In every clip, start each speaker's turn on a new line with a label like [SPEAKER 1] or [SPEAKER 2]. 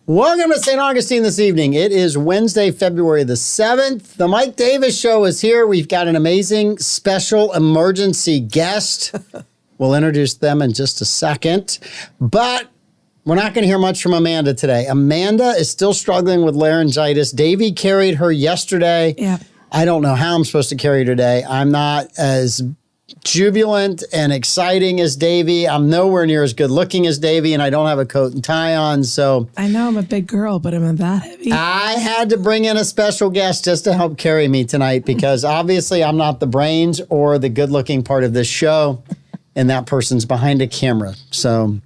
[SPEAKER 1] Welcome to St. Augustine this evening. It is Wednesday, February the 7th. The Mike Davis Show is here. We've got an amazing special emergency guest. We'll introduce them in just a second. But we're not going to hear much from Amanda today. Amanda is still struggling with laryngitis. Davey carried her yesterday.
[SPEAKER 2] Yeah.
[SPEAKER 1] I don't know how I'm supposed to carry her today. I'm not as jubilant and exciting as Davey. I'm nowhere near as good looking as Davey, and I don't have a coat and tie on, so
[SPEAKER 2] I know I'm a big girl, but I'm that heavy.
[SPEAKER 1] I had to bring in a special guest just to help carry me tonight because obviously I'm not the brains or the good looking part of this show, and that person's behind a camera. So,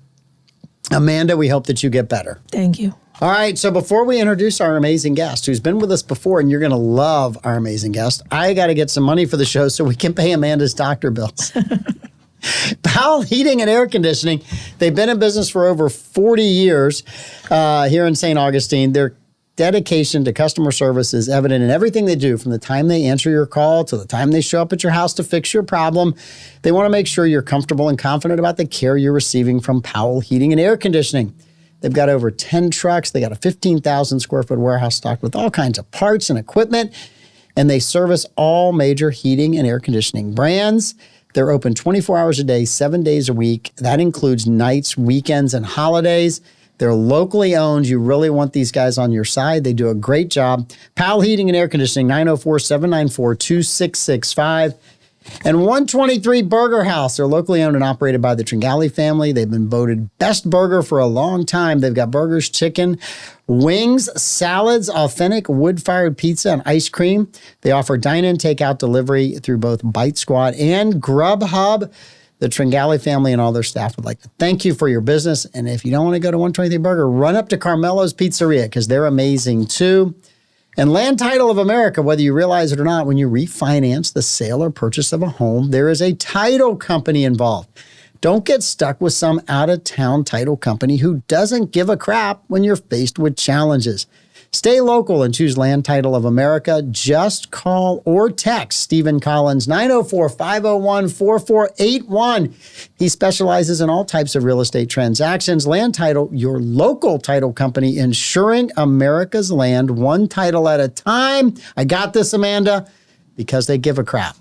[SPEAKER 1] Amanda, we hope that you get better.
[SPEAKER 2] Thank you.
[SPEAKER 1] All right, so before we introduce our amazing guest, who's been with us before, and you're going to love our amazing guest, I got to get some money for the show so we can pay Amanda's doctor bills. Powell Heating and Air Conditioning, they've been in business for over 40 years here in St. Augustine. Their dedication to customer service is evident in everything they do, from the time they answer your call to the time they show up at your house to fix your problem. They want to make sure you're comfortable and confident about the care you're receiving from Powell Heating and Air Conditioning. They've got over 10 trucks. They got a 15,000 square foot warehouse stocked with all kinds of parts and equipment, and they service all major heating and air conditioning brands. They're open 24 hours a day, 7 days a week. That includes nights, weekends, and holidays. They're locally owned. You really want these guys on your side. They do a great job. Powell Heating and Air Conditioning, 904-794-2665. And 123 Burger House. They're locally owned and operated by the Tringali family. They've been voted best burger for a long time. They've got burgers, chicken, wings, salads, authentic wood-fired pizza, and ice cream. They offer dine-in, takeout, delivery through both Bite Squad and Grubhub. The Tringali family and all their staff would like to thank you for your business. And if you don't want to go to 123 Burger, run up to Carmelo's Pizzeria because they're amazing too. And Land Title of America, whether you realize it or not, when you refinance the sale or purchase of a home, there is a title company involved. Don't get stuck with some out-of-town title company who doesn't give a crap when you're faced with challenges. Stay local and choose Land Title of America. Just call or text Stephen Collins, 904-501-4481. He specializes in all types of real estate transactions. Land Title, your local title company, insuring America's land one title at a time. I got this, Amanda, because they give a crap.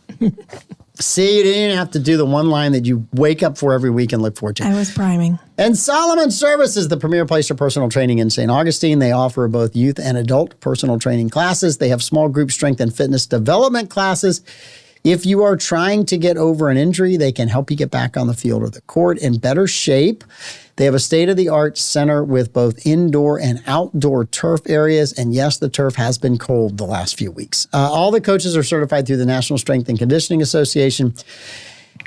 [SPEAKER 1] See, you didn't have to do the one line that you wake up for every week and look forward to.
[SPEAKER 2] I was priming.
[SPEAKER 1] And Solomon Services, the premier place for personal training in St. Augustine. They offer both youth and adult personal training classes. They have small group strength and fitness development classes. If you are trying to get over an injury, they can help you get back on the field or the court in better shape. They have a state-of-the-art center with both indoor and outdoor turf areas. And yes, the turf has been cold the last few weeks. All the coaches are certified through the National Strength and Conditioning Association.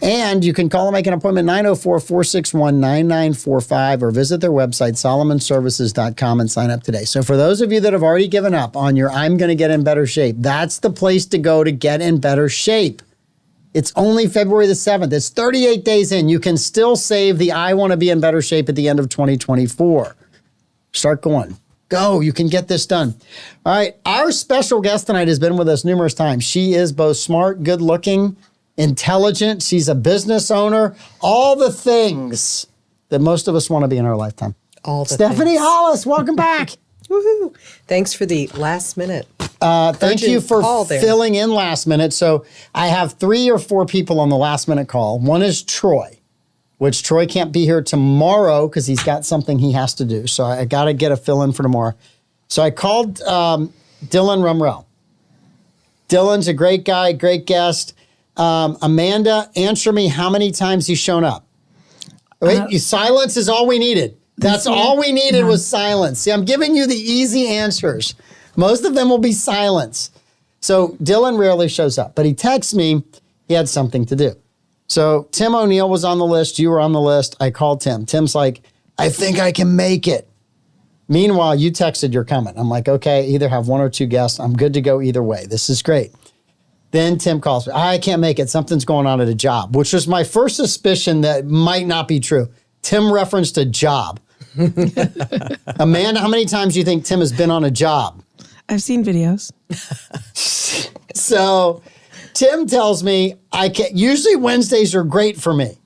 [SPEAKER 1] And you can call and make an appointment, 904-461-9945, or visit their website, solomonservices.com, and sign up today. So for those of you that have already given up on your I'm going to get in better shape, that's the place to go to get in better shape. It's only February the 7th. It's 38 days in. You can still save the I want to be in better shape at the end of 2024. Start going. Go. You can get this done. All right. Our special guest tonight has been with us numerous times. She is both smart, good looking, intelligent. She's a business owner. All the things that most of us want to be in our lifetime.
[SPEAKER 3] All the
[SPEAKER 1] Stephanie
[SPEAKER 3] things.
[SPEAKER 1] Hollis, welcome back.
[SPEAKER 3] Woohoo. Thanks for the last minute.
[SPEAKER 1] Thank you for filling in last minute. So I have 3 or 4 people on the last minute call. One is Troy, which Troy can't be here tomorrow because he's got something he has to do. So I got to get a fill in for tomorrow. So I called Dylan Rumrell. Dylan's a great guy, great guest. Amanda, answer me how many times he's shown up. Wait, silence is all we needed. That's all we needed was silence. See, I'm giving you the easy answers. Most of them will be silence. So Dylan rarely shows up, but he texts me he had something to do. So Tim O'Neill was on the list. You were on the list. I called Tim. Tim's like, I think I can make it. Meanwhile, you texted you're coming. I'm like, okay, either have 1 or 2 guests. I'm good to go either way. This is great. Then Tim calls me. I can't make it. Something's going on at a job, which was my first suspicion that might not be true. Tim referenced a job. Amanda, how many times do you think Tim has been on a job?
[SPEAKER 2] I've seen videos.
[SPEAKER 1] So Tim tells me, usually Wednesdays are great for me.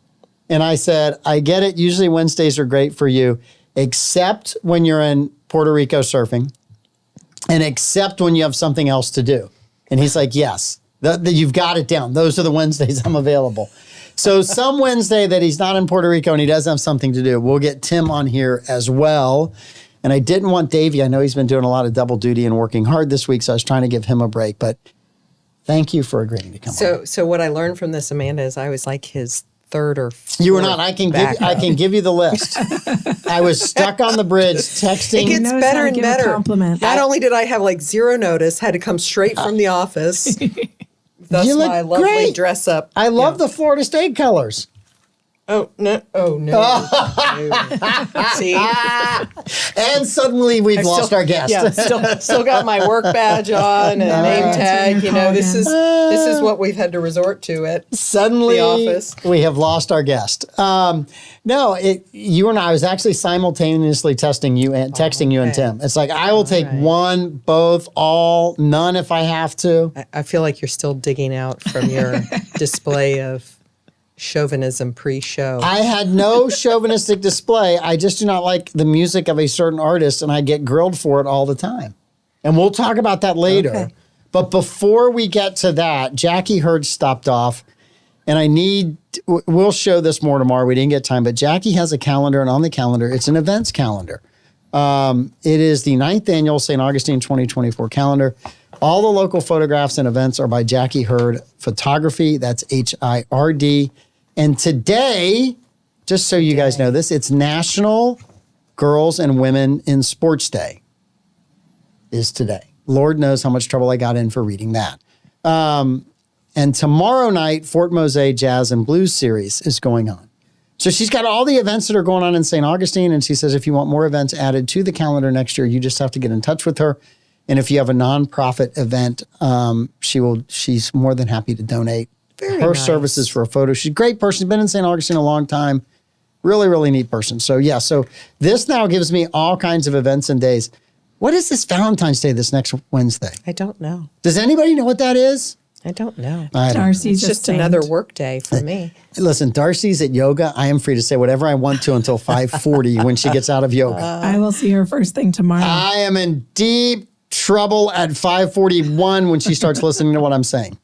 [SPEAKER 1] And I said, I get it. Usually Wednesdays are great for you. except when you're in Puerto Rico surfing and except when you have something else to do. And he's like, yes, you've got it down. Those are the Wednesdays I'm available. So some Wednesday that he's not in Puerto Rico and he does have something to do, we'll get Tim on here as well. And I didn't want Davey. I know he's been doing a lot of double duty and working hard this week, so I was trying to give him a break. But thank you for agreeing to come on.
[SPEAKER 3] So what I learned from this, Amanda, is I was like his third or fourth.
[SPEAKER 1] You were not. I can give you the list. I was stuck on the bridge texting.
[SPEAKER 3] It gets better and better.
[SPEAKER 2] Compliment.
[SPEAKER 3] Not only did I have like zero notice, had to come straight from the office. Thus
[SPEAKER 1] You look
[SPEAKER 3] my lovely
[SPEAKER 1] great.
[SPEAKER 3] dress up.
[SPEAKER 1] I love the Florida State colors.
[SPEAKER 3] Oh, no. Oh, no. See?
[SPEAKER 1] And suddenly we've lost our guest.
[SPEAKER 3] Yeah, still got my work badge on and name tag. You know, this is what we've had to resort to at
[SPEAKER 1] Suddenly
[SPEAKER 3] the office.
[SPEAKER 1] We have lost our guest. You and I was actually simultaneously texting you and Tim. It's like, I will take one, both, all, none if I have to.
[SPEAKER 3] I feel like you're still digging out from your display of chauvinism pre-show.
[SPEAKER 1] I had no chauvinistic display. I just do not like the music of a certain artist, and I get grilled for it all the time. And we'll talk about that later.
[SPEAKER 3] Okay.
[SPEAKER 1] But before we get to that, Jackie Hurd stopped off, and we'll show this more tomorrow. We didn't get time, but Jackie has a calendar, and on the calendar, it's an events calendar. It is the 9th annual St. Augustine 2024 calendar. All the local photographs and events are by Jackie Hurd Photography. That's HIRD. And today, just so you guys know this, it's National Girls and Women in Sports Day is today. Lord knows how much trouble I got in for reading that. And tomorrow night, Fort Mose Jazz and Blues Series is going on. So she's got all the events that are going on in St. Augustine, and she says if you want more events added to the calendar next year, you just have to get in touch with her. And if you have a nonprofit event, she's more than happy to donate her services for a photo. She's a great person. She's been in St. Augustine a long time. Really, really neat person. So yeah, so this now gives me all kinds of events and days. What is this Valentine's Day this next Wednesday?
[SPEAKER 3] I don't know.
[SPEAKER 1] Does anybody know what that is?
[SPEAKER 3] I don't know.
[SPEAKER 2] Darcy's
[SPEAKER 3] It's just another work day for me.
[SPEAKER 1] Listen, Darcy's at yoga. I am free to say whatever I want to until 5:40 when she gets out of yoga.
[SPEAKER 2] I will see her first thing tomorrow.
[SPEAKER 1] I am in deep trouble at 5:41 when she starts listening to what I'm saying.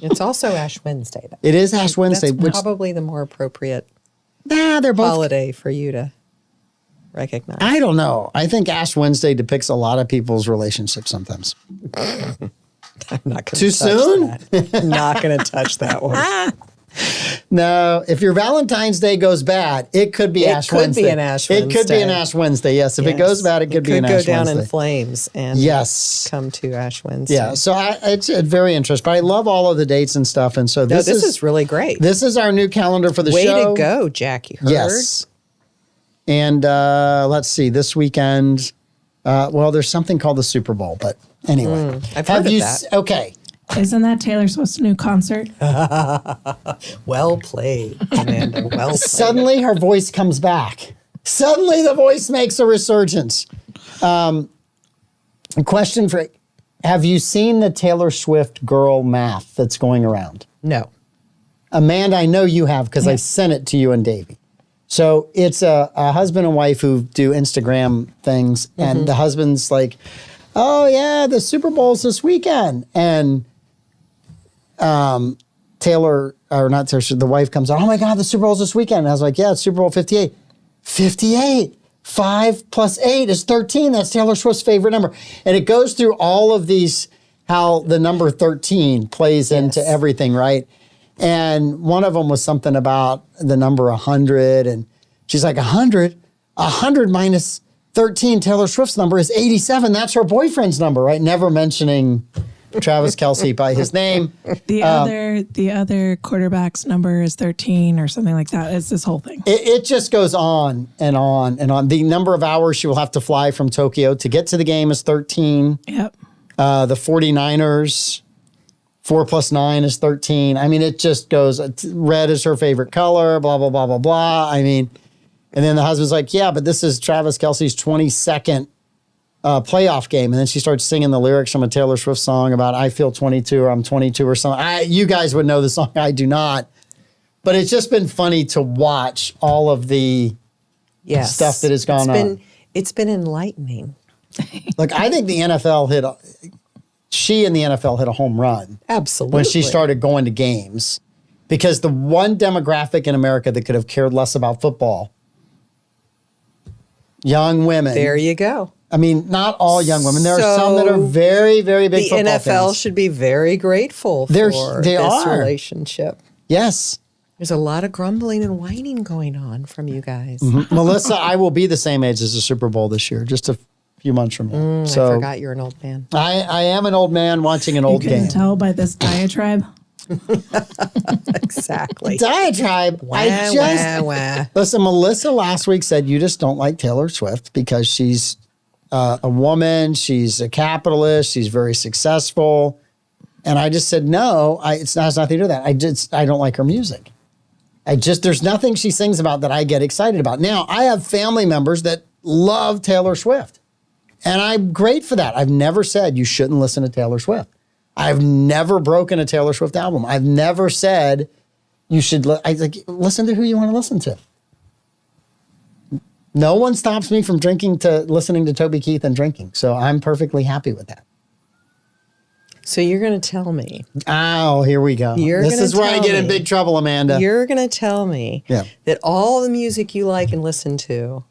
[SPEAKER 3] It's also Ash Wednesday, though.
[SPEAKER 1] It is Ash Wednesday.
[SPEAKER 3] That's probably the more appropriate
[SPEAKER 1] they're both
[SPEAKER 3] holiday for you to recognize.
[SPEAKER 1] I don't know. I think Ash Wednesday depicts a lot of people's relationships sometimes.
[SPEAKER 3] I'm not going to
[SPEAKER 1] Too soon?
[SPEAKER 3] that. I'm not going to touch that one.
[SPEAKER 1] No, if your Valentine's Day goes bad, it could be Ash Wednesday.
[SPEAKER 3] It could be an Ash Wednesday.
[SPEAKER 1] It could be an Ash Wednesday, yes. If it goes bad, it could be an Ash Wednesday.
[SPEAKER 3] It could go down in flames and come to Ash Wednesday.
[SPEAKER 1] Yeah, so it's very interesting. But I love all of the dates and stuff. And so this
[SPEAKER 3] is really great.
[SPEAKER 1] This is our new calendar for the
[SPEAKER 3] Way
[SPEAKER 1] show.
[SPEAKER 3] to go, Jackie Hurd.
[SPEAKER 1] Yes. And let's see, this weekend, there's something called the Super Bowl. But anyway.
[SPEAKER 3] I've heard of that.
[SPEAKER 1] Okay.
[SPEAKER 2] Isn't that Taylor Swift's new concert?
[SPEAKER 3] Well played, Amanda. Well played.
[SPEAKER 1] Suddenly her voice comes back. Suddenly the voice makes a resurgence. A question for, have you seen the Taylor Swift girl math that's going around?
[SPEAKER 3] No.
[SPEAKER 1] Amanda, I know you have because I sent it to you and Davey. So it's a husband and wife who do Instagram things, and the husband's like, oh yeah, the Super Bowl's this weekend. And the wife comes out, oh my God, the Super Bowl's this weekend. And I was like, yeah, it's Super Bowl 58. 58. 5 plus 8 is 13. That's Taylor Swift's favorite number. And it goes through all of these, how the number 13 plays into everything, right? And one of them was something about the number 100. And she's like, 100? 100 minus 13, Taylor Swift's number is 87. That's her boyfriend's number, right? Never mentioning Travis Kelce by his name.
[SPEAKER 2] The other quarterback's number is 13 or something like that. It's this whole thing.
[SPEAKER 1] It just goes on and on and on. The number of hours she will have to fly from Tokyo to get to the game is 13.
[SPEAKER 2] Yep.
[SPEAKER 1] The 49ers, 4 plus 9 is 13. I mean, it just goes, red is her favorite color, blah, blah, blah, blah, blah. I mean, and then the husband's like, yeah, but this is Travis Kelce's 22nd playoff game. And then she starts singing the lyrics from a Taylor Swift song about I feel 22 or I'm 22 or something. You guys would know the song. I do not. But it's just been funny to watch all of the stuff that has gone on.
[SPEAKER 3] It's been enlightening.
[SPEAKER 1] Look, I think the NFL she and the NFL hit a home run.
[SPEAKER 3] Absolutely.
[SPEAKER 1] When she started going to games. Because the one demographic in America that could have cared less about football, young women.
[SPEAKER 3] There you go.
[SPEAKER 1] I mean, not all young women. There are some that are very, very big football fans.
[SPEAKER 3] The NFL should be very grateful for this relationship.
[SPEAKER 1] Yes.
[SPEAKER 3] There's a lot of grumbling and whining going on from you guys.
[SPEAKER 1] Mm-hmm. Melissa, I will be the same age as the Super Bowl this year, just a few months from now.
[SPEAKER 3] I forgot you're an old man.
[SPEAKER 1] I am an old man watching an old game.
[SPEAKER 2] You can tell by this diatribe.
[SPEAKER 3] Exactly.
[SPEAKER 1] Diatribe. Listen, Melissa last week said you just don't like Taylor Swift because she's a woman, she's a capitalist, she's very successful. And I just said, no, it has nothing to do with that. I don't like her music. There's nothing she sings about that I get excited about. Now, I have family members that love Taylor Swift. And I'm great for that. I've never said you shouldn't listen to Taylor Swift. I've never broken a Taylor Swift album. I've never said you should listen to who you want to listen to. No one stops me from listening to Toby Keith and drinking. So I'm perfectly happy with that.
[SPEAKER 3] So you're going to tell me.
[SPEAKER 1] Oh, here we go. This is where I get in big trouble, Amanda.
[SPEAKER 3] You're going to tell me that all the music you like and listen to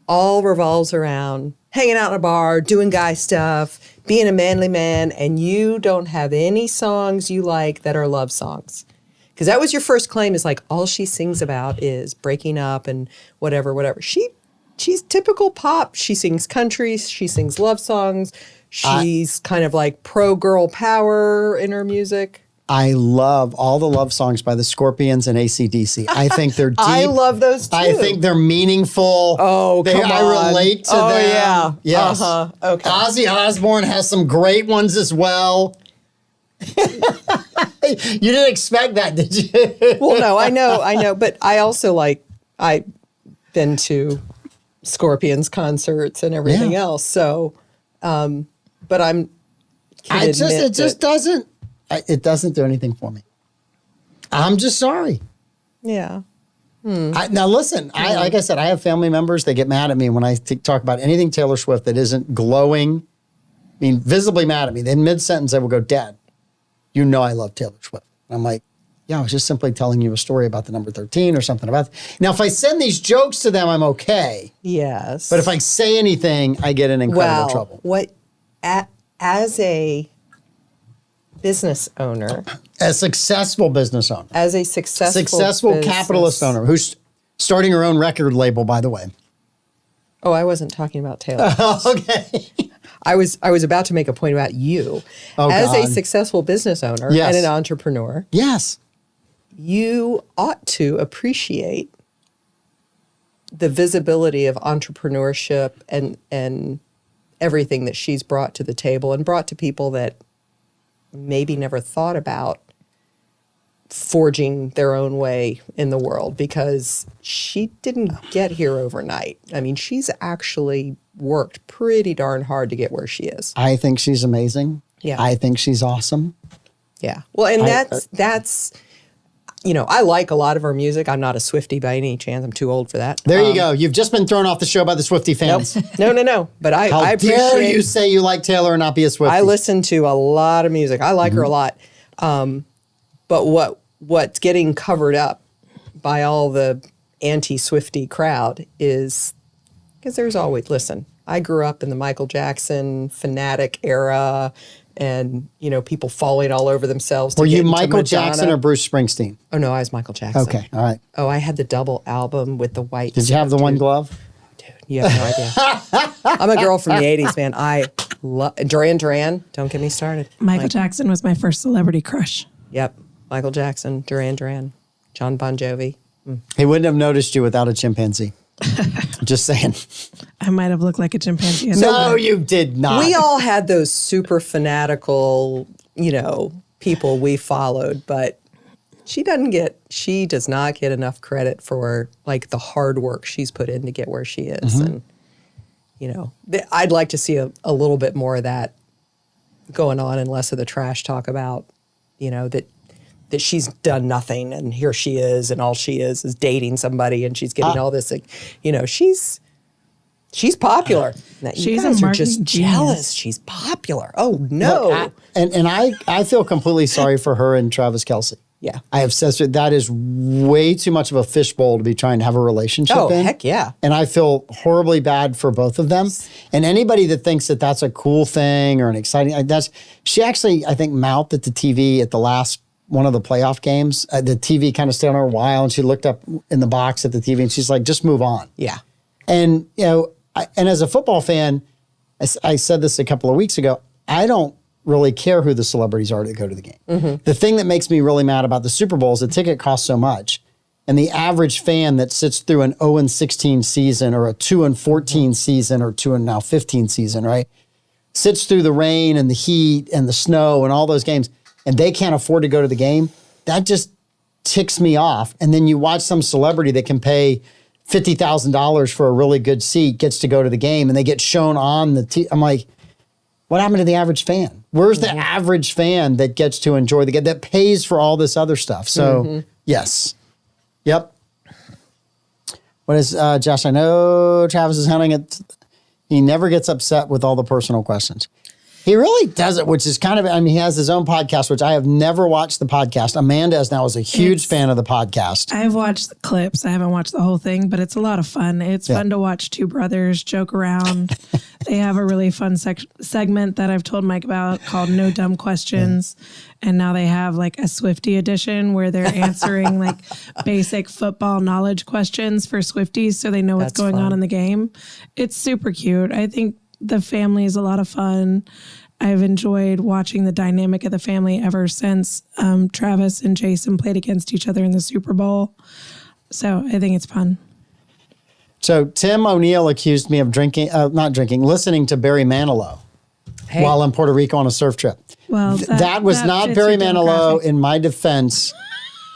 [SPEAKER 3] all revolves around hanging out in a bar, doing guy stuff, being a manly man, and you don't have any songs you like that are love songs. Because that was your first claim, is like all she sings about is breaking up and whatever. She's typical pop. She sings country. She sings love songs. She's kind of like pro-girl power in her music.
[SPEAKER 1] I love all the love songs by the Scorpions and AC/DC. I think they're deep.
[SPEAKER 3] I love those too.
[SPEAKER 1] I think they're meaningful.
[SPEAKER 3] Oh, come on.
[SPEAKER 1] I relate to them.
[SPEAKER 3] Yeah.
[SPEAKER 1] Yes.
[SPEAKER 3] Okay.
[SPEAKER 1] Ozzy Osbourne has some great ones as well. You didn't expect that, did you?
[SPEAKER 3] Well, no, I know. But I also I've been to Scorpions concerts and everything else. So, but it doesn't do anything for me. I'm just sorry.
[SPEAKER 2] Yeah.
[SPEAKER 1] Now listen, like I said, I have family members that get mad at me when I talk about anything Taylor Swift that isn't glowing. I mean, visibly mad at me. Then mid-sentence, I will go, Dad, you know I love Taylor Swift. And I'm like, yeah, I was just simply telling you a story about the number 13 or something about that. Now, if I send these jokes to them, I'm okay.
[SPEAKER 3] Yes.
[SPEAKER 1] But if I say anything, I get in incredible trouble.
[SPEAKER 3] As a business owner.
[SPEAKER 1] A successful business owner.
[SPEAKER 3] As a successful
[SPEAKER 1] capitalist owner who's starting her own record label, by the way.
[SPEAKER 3] Oh, I wasn't talking about Taylor.
[SPEAKER 1] Okay.
[SPEAKER 3] I was about to make a point about you. As a successful business owner and an entrepreneur.
[SPEAKER 1] Yes.
[SPEAKER 3] You ought to appreciate the visibility of entrepreneurship and everything that she's brought to the table and brought to people that maybe never thought about forging their own way in the world, because she didn't get here overnight. I mean, she's actually worked pretty darn hard to get where she is.
[SPEAKER 1] I think she's amazing.
[SPEAKER 3] Yeah.
[SPEAKER 1] I think she's awesome.
[SPEAKER 3] Yeah. Well, and that's I like a lot of her music. I'm not a Swiftie by any chance. I'm too old for that.
[SPEAKER 1] There you go. You've just been thrown off the show by the Swiftie fans.
[SPEAKER 3] Nope. No. But I appreciate.
[SPEAKER 1] How dare you say you like Taylor and not be a Swiftie?
[SPEAKER 3] I listen to a lot of music. I like her a lot. But what's getting covered up by all the anti-Swiftie crowd is because there's always, listen, I grew up in the Michael Jackson fanatic era and, people falling all over themselves.
[SPEAKER 1] Were you Michael Jackson or Bruce Springsteen?
[SPEAKER 3] Oh, no, I was Michael Jackson.
[SPEAKER 1] Okay, all right.
[SPEAKER 3] Oh, I had the double album with the white.
[SPEAKER 1] Did you have the one glove?
[SPEAKER 3] Dude, you have no idea. I'm a girl from the 80s, man. I love Duran Duran. Don't get me started.
[SPEAKER 2] Michael Jackson was my first celebrity crush.
[SPEAKER 3] Yep. Michael Jackson, Duran, John Bon Jovi.
[SPEAKER 1] He wouldn't have noticed you without a chimpanzee. Just saying.
[SPEAKER 2] I might have looked like a chimpanzee.
[SPEAKER 1] No, you did not.
[SPEAKER 3] We all had those super fanatical, people we followed, but she does not get enough credit for the hard work she's put in to get where she is. Mm-hmm. And, I'd like to see a little bit more of that going on and less of the trash talk about, that that she's done nothing and here she is and all she is dating somebody and she's getting all this, like, she's popular. You guys are just jealous. She's popular. Oh no.
[SPEAKER 1] Look, I feel completely sorry for her and Travis Kelce.
[SPEAKER 3] Yeah.
[SPEAKER 1] I have said that is way too much of a fishbowl to be trying to have a relationship in.
[SPEAKER 3] Oh, heck yeah.
[SPEAKER 1] And I feel horribly bad for both of them. And anybody that thinks that that's a cool thing or an exciting, she actually, I think, mouthed at the TV at the last one of the playoff games. The TV kind of stayed on her a while and she looked up in the box at the TV and she's like, just move on.
[SPEAKER 3] Yeah.
[SPEAKER 1] And, and as a football fan, I said this a couple of weeks ago, I don't really care who the celebrities are that go to the game. Mm-hmm. The thing that makes me really mad about the Super Bowl is the ticket costs so much. And the average fan that sits through an 0-16 season or a 2-14 season or 2-15 season, right, sits through the rain and the heat and the snow and all those games, and they can't afford to go to the game, that just ticks me off. And then you watch some celebrity that can pay $50,000 for a really good seat, gets to go to the game, and they get shown on the I'm like, what happened to the average fan? Where's the average fan that gets to enjoy the game, that pays for all this other stuff? So, yes. Yep. What is, Josh, I know Travis is hunting it. He never gets upset with all the personal questions. He really doesn't, which is kind of, he has his own podcast, which I have never watched the podcast. Amanda is now a huge fan of the podcast.
[SPEAKER 2] I've watched the clips. I haven't watched the whole thing, but it's a lot of fun. It's fun to watch two brothers joke around. They have a really fun segment that I've told Mike about called No Dumb Questions. And now they have like a Swiftie edition where they're answering like basic football knowledge questions for Swifties so they know what's going on in the game. It's super cute. I think the family is a lot of fun. I've enjoyed watching the dynamic of the family ever since Travis and Jason played against each other in the Super Bowl. So I think it's fun.
[SPEAKER 1] So Tim O'Neill accused me of listening to Barry Manilow while in Puerto Rico on a surf trip. Well, that was not Barry Manilow. In my defense,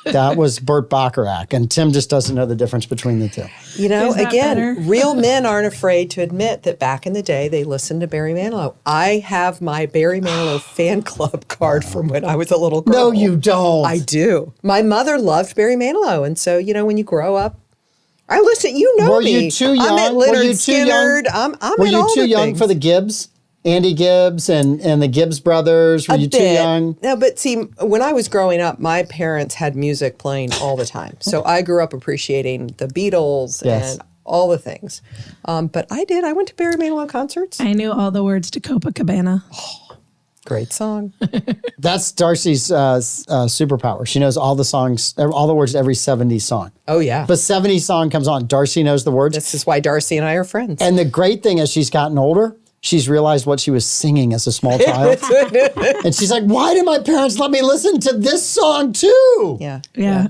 [SPEAKER 1] that was Burt Bacharach, and Tim just doesn't know the difference between the two.
[SPEAKER 3] Again, real men aren't afraid to admit that back in the day they listened to Barry Manilow. I have my Barry Manilow fan club card from when I was a little girl.
[SPEAKER 1] No, you don't.
[SPEAKER 3] I do. My mother loved Barry Manilow, and so when you grow up, I listen.
[SPEAKER 1] Were
[SPEAKER 3] me.
[SPEAKER 1] You too young?
[SPEAKER 3] I'm at Leonard Skinner.
[SPEAKER 1] Were you too young for the Gibbs? Andy Gibbs and the Gibbs brothers? Were you too young?
[SPEAKER 3] No, but see, when I was growing up, my parents had music playing all the time. So I grew up appreciating the Beatles and all the things. But I went to Barry Manilow concerts.
[SPEAKER 2] I knew all the words to Copacabana.
[SPEAKER 3] Oh, great song.
[SPEAKER 1] That's Darcy's superpower. She knows all the songs, all the words to every 70s song.
[SPEAKER 3] Oh, yeah.
[SPEAKER 1] If a 70s song comes on, Darcy knows the words.
[SPEAKER 3] This is why Darcy and I are friends.
[SPEAKER 1] And the great thing is she's gotten older, she's realized what she was singing as a small child. And she's like, why did my parents let me listen to this song too?
[SPEAKER 2] Yeah,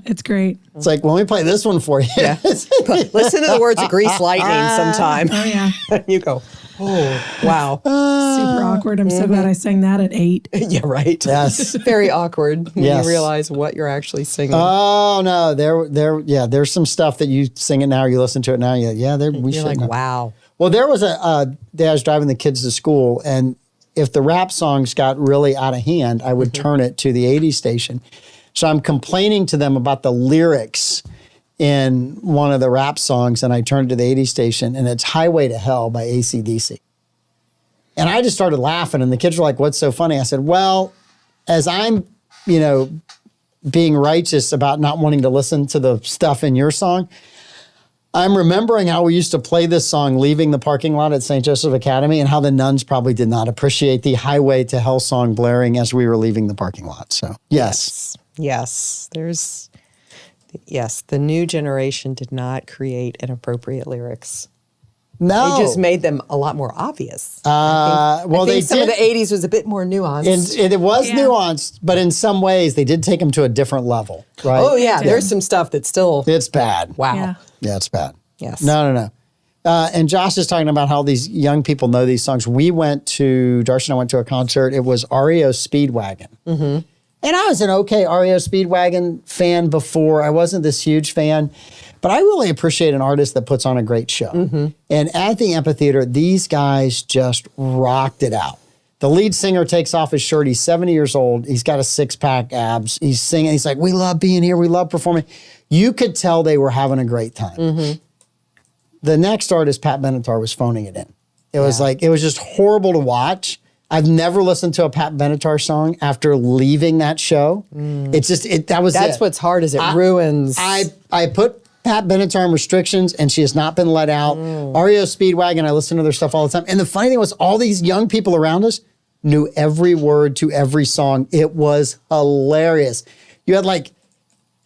[SPEAKER 2] it's great.
[SPEAKER 1] It's like, well, let me play this one for you.
[SPEAKER 3] Yeah. Listen to the words of Grease Lightning sometime.
[SPEAKER 2] Oh, yeah.
[SPEAKER 3] You go, oh, wow.
[SPEAKER 2] Super awkward. I'm so glad I sang that at 8.
[SPEAKER 3] Yeah, right.
[SPEAKER 1] Yes.
[SPEAKER 3] Very awkward when you realize what you're actually singing.
[SPEAKER 1] Oh, no. There's some stuff that you sing it now or you listen to it now. We should
[SPEAKER 3] like,
[SPEAKER 1] know.
[SPEAKER 3] wow.
[SPEAKER 1] Well, there was a day I was driving the kids to school, and if the rap songs got really out of hand, I would turn it to the 80s station. So I'm complaining to them about the lyrics in one of the rap songs, and I turned to the 80s station, and it's Highway to Hell by AC/DC. And I just started laughing, and the kids were like, what's so funny? I said, well, as I'm, being righteous about not wanting to listen to the stuff in your song, I'm remembering how we used to play this song leaving the parking lot at St. Joseph Academy and how the nuns probably did not appreciate the Highway to Hell song blaring as we were leaving the parking lot. So, yes.
[SPEAKER 3] Yes. The new generation did not create inappropriate lyrics.
[SPEAKER 1] No.
[SPEAKER 3] They just made them a lot more obvious.
[SPEAKER 1] I think
[SPEAKER 3] some of the 80s was a bit more nuanced.
[SPEAKER 1] It was nuanced, but in some ways they did take them to a different level, right?
[SPEAKER 3] Oh, yeah. There's some stuff that's still...
[SPEAKER 1] It's bad.
[SPEAKER 3] Wow.
[SPEAKER 1] Yeah, it's bad.
[SPEAKER 3] Yes.
[SPEAKER 1] No. And Josh is talking about how these young people know these songs. Darcy and I went to a concert. It was REO Speedwagon. Mm-hmm. And I was an okay REO Speedwagon fan before. I wasn't this huge fan. But I really appreciate an artist that puts on a great show. Mm-hmm. And at the amphitheater, these guys just rocked it out. The lead singer takes off his shirt. He's 70 years old. He's got a six-pack abs. He's singing. He's like, we love being here. We love performing. You could tell they were having a great time. Mm-hmm. The next artist, Pat Benatar, was phoning it in. It was it was just horrible to watch. I've never listened to a Pat Benatar song after leaving that show. It's just, that's
[SPEAKER 3] what's hard is it ruins.
[SPEAKER 1] I put Pat Benatar on restrictions and she has not been let out. REO Speedwagon, I listen to their stuff all the time. And the funny thing was all these young people around us knew every word to every song. It was hilarious. You had like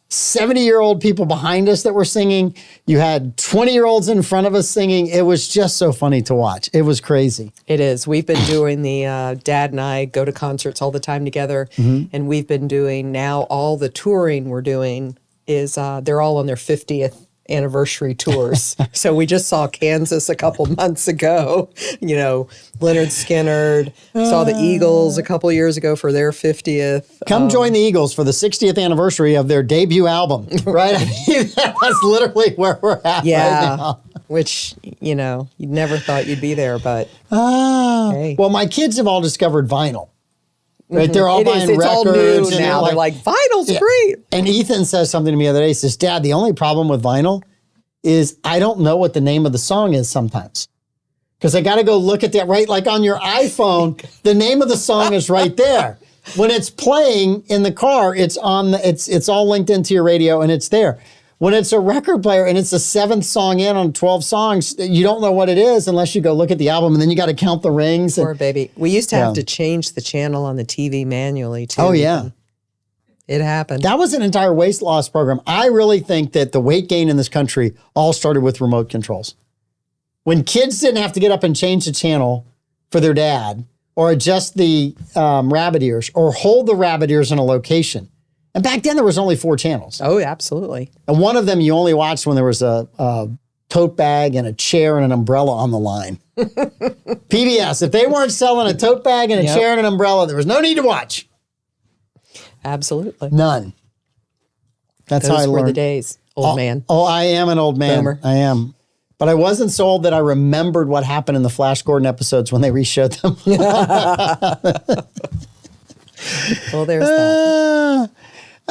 [SPEAKER 1] 70-year-old people behind us that were singing. You had 20-year-olds in front of us singing. It was just so funny to watch. It was crazy.
[SPEAKER 3] It is. We've been doing Dad and I go to concerts all the time together. And we've been doing now all the touring we're doing is they're all on their 50th anniversary tours. So we just saw Kansas a couple months ago. You know, Leonard Skinner, saw the Eagles a couple years ago for their 50th.
[SPEAKER 1] Come join the Eagles for the 60th anniversary of their debut album, right? I mean, that's literally where we're at right now.
[SPEAKER 3] Which, you know, you never thought you'd be there, but hey.
[SPEAKER 1] Well, my kids have all discovered vinyl. Right, they're all buying
[SPEAKER 3] it's
[SPEAKER 1] records.
[SPEAKER 3] All new
[SPEAKER 1] and
[SPEAKER 3] now. They're like, vinyl's great.
[SPEAKER 1] And Ethan says something to me the other day. He says, Dad, the only problem with vinyl is I don't know what the name of the song is sometimes. Because I got to go look at that, right? Like on your iPhone, the name of the song is right there. When it's playing in the car, it's all linked into your radio and it's there. When it's a record player and it's the 7th song in on 12 songs, you don't know what it is unless you go look at the album and then you got to count the rings.
[SPEAKER 3] Poor baby. We used to have to change the channel on the TV manually too.
[SPEAKER 1] Oh, yeah.
[SPEAKER 3] It happened.
[SPEAKER 1] That was an entire weight loss program. I really think that the weight gain in this country all started with remote controls. When kids didn't have to get up and change the channel for their dad or adjust the rabbit ears or hold the rabbit ears in a location. And back then there was only 4 channels.
[SPEAKER 3] Oh, absolutely.
[SPEAKER 1] And one of them you only watched when there was a tote bag and a chair and an umbrella on the line. PBS, if they weren't selling a tote bag and a chair and an umbrella, there was no need to watch.
[SPEAKER 3] Absolutely.
[SPEAKER 1] None. That's how I learned.
[SPEAKER 3] Those were the days, old man.
[SPEAKER 1] Oh, I am an old man.
[SPEAKER 3] Boomer.
[SPEAKER 1] I am. But I wasn't so old that I remembered what happened in the Flash Gordon episodes when they reshowed them.
[SPEAKER 3] Well, there's that.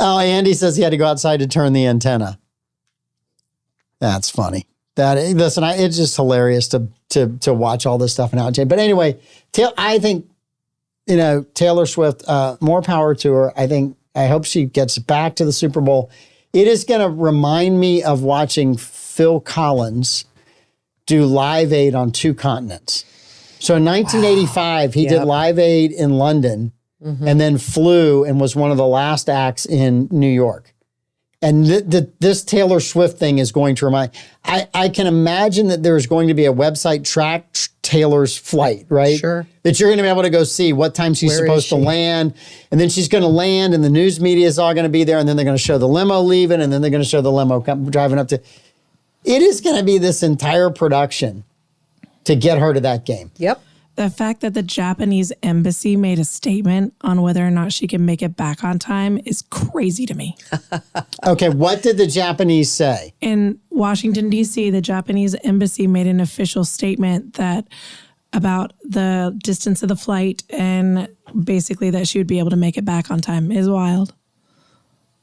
[SPEAKER 1] Oh, Andy says he had to go outside to turn the antenna. That's funny. It's just hilarious to watch all this stuff now. But anyway, I think, Taylor Swift, more power to her. I hope she gets back to the Super Bowl. It is going to remind me of watching Phil Collins do Live Aid on 2 continents. So in 1985, he did Live Aid in London. And then flew and was one of the last acts in New York. And this Taylor Swift thing is going to remind, I can imagine that there's going to be a website track Taylor's flight, right?
[SPEAKER 3] Sure.
[SPEAKER 1] That you're going to be able to go see what time she's supposed to land. And then she's going to land and the news media is all going to be there. And then they're going to show the limo leaving and then they're going to show the limo driving up to. It is going to be this entire production to get her to that game.
[SPEAKER 3] Yep.
[SPEAKER 2] The fact that the Japanese embassy made a statement on whether or not she can make it back on time is crazy to me.
[SPEAKER 1] Okay, what did the Japanese say?
[SPEAKER 2] In Washington, D.C., the Japanese embassy made an official statement about the distance of the flight and basically that she would be able to make it back on time. Is wild.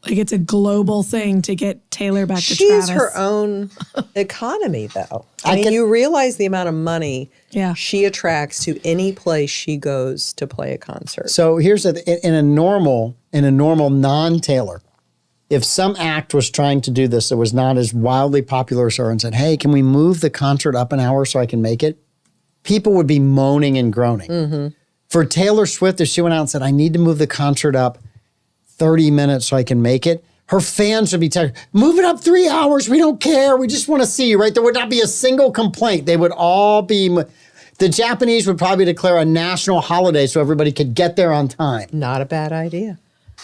[SPEAKER 2] Like, it's a global thing to get Taylor back to Travis.
[SPEAKER 3] She's her own economy, though. I mean, you realize the amount of money she attracts to any place she goes to play a concert.
[SPEAKER 1] So here's in a normal non-Taylor, if some act was trying to do this that was not as wildly popular as her and said, hey, can we move the concert up an hour so I can make it? People would be moaning and groaning. Mm-hmm. For Taylor Swift, if she went out and said, I need to move the concert up 30 minutes so I can make it, her fans would be telling her, move it up 3 hours. We don't care. We just want to see you, right? There would not be a single complaint. They would all be, the Japanese would probably declare a national holiday so everybody could get there on time.
[SPEAKER 3] Not a bad idea.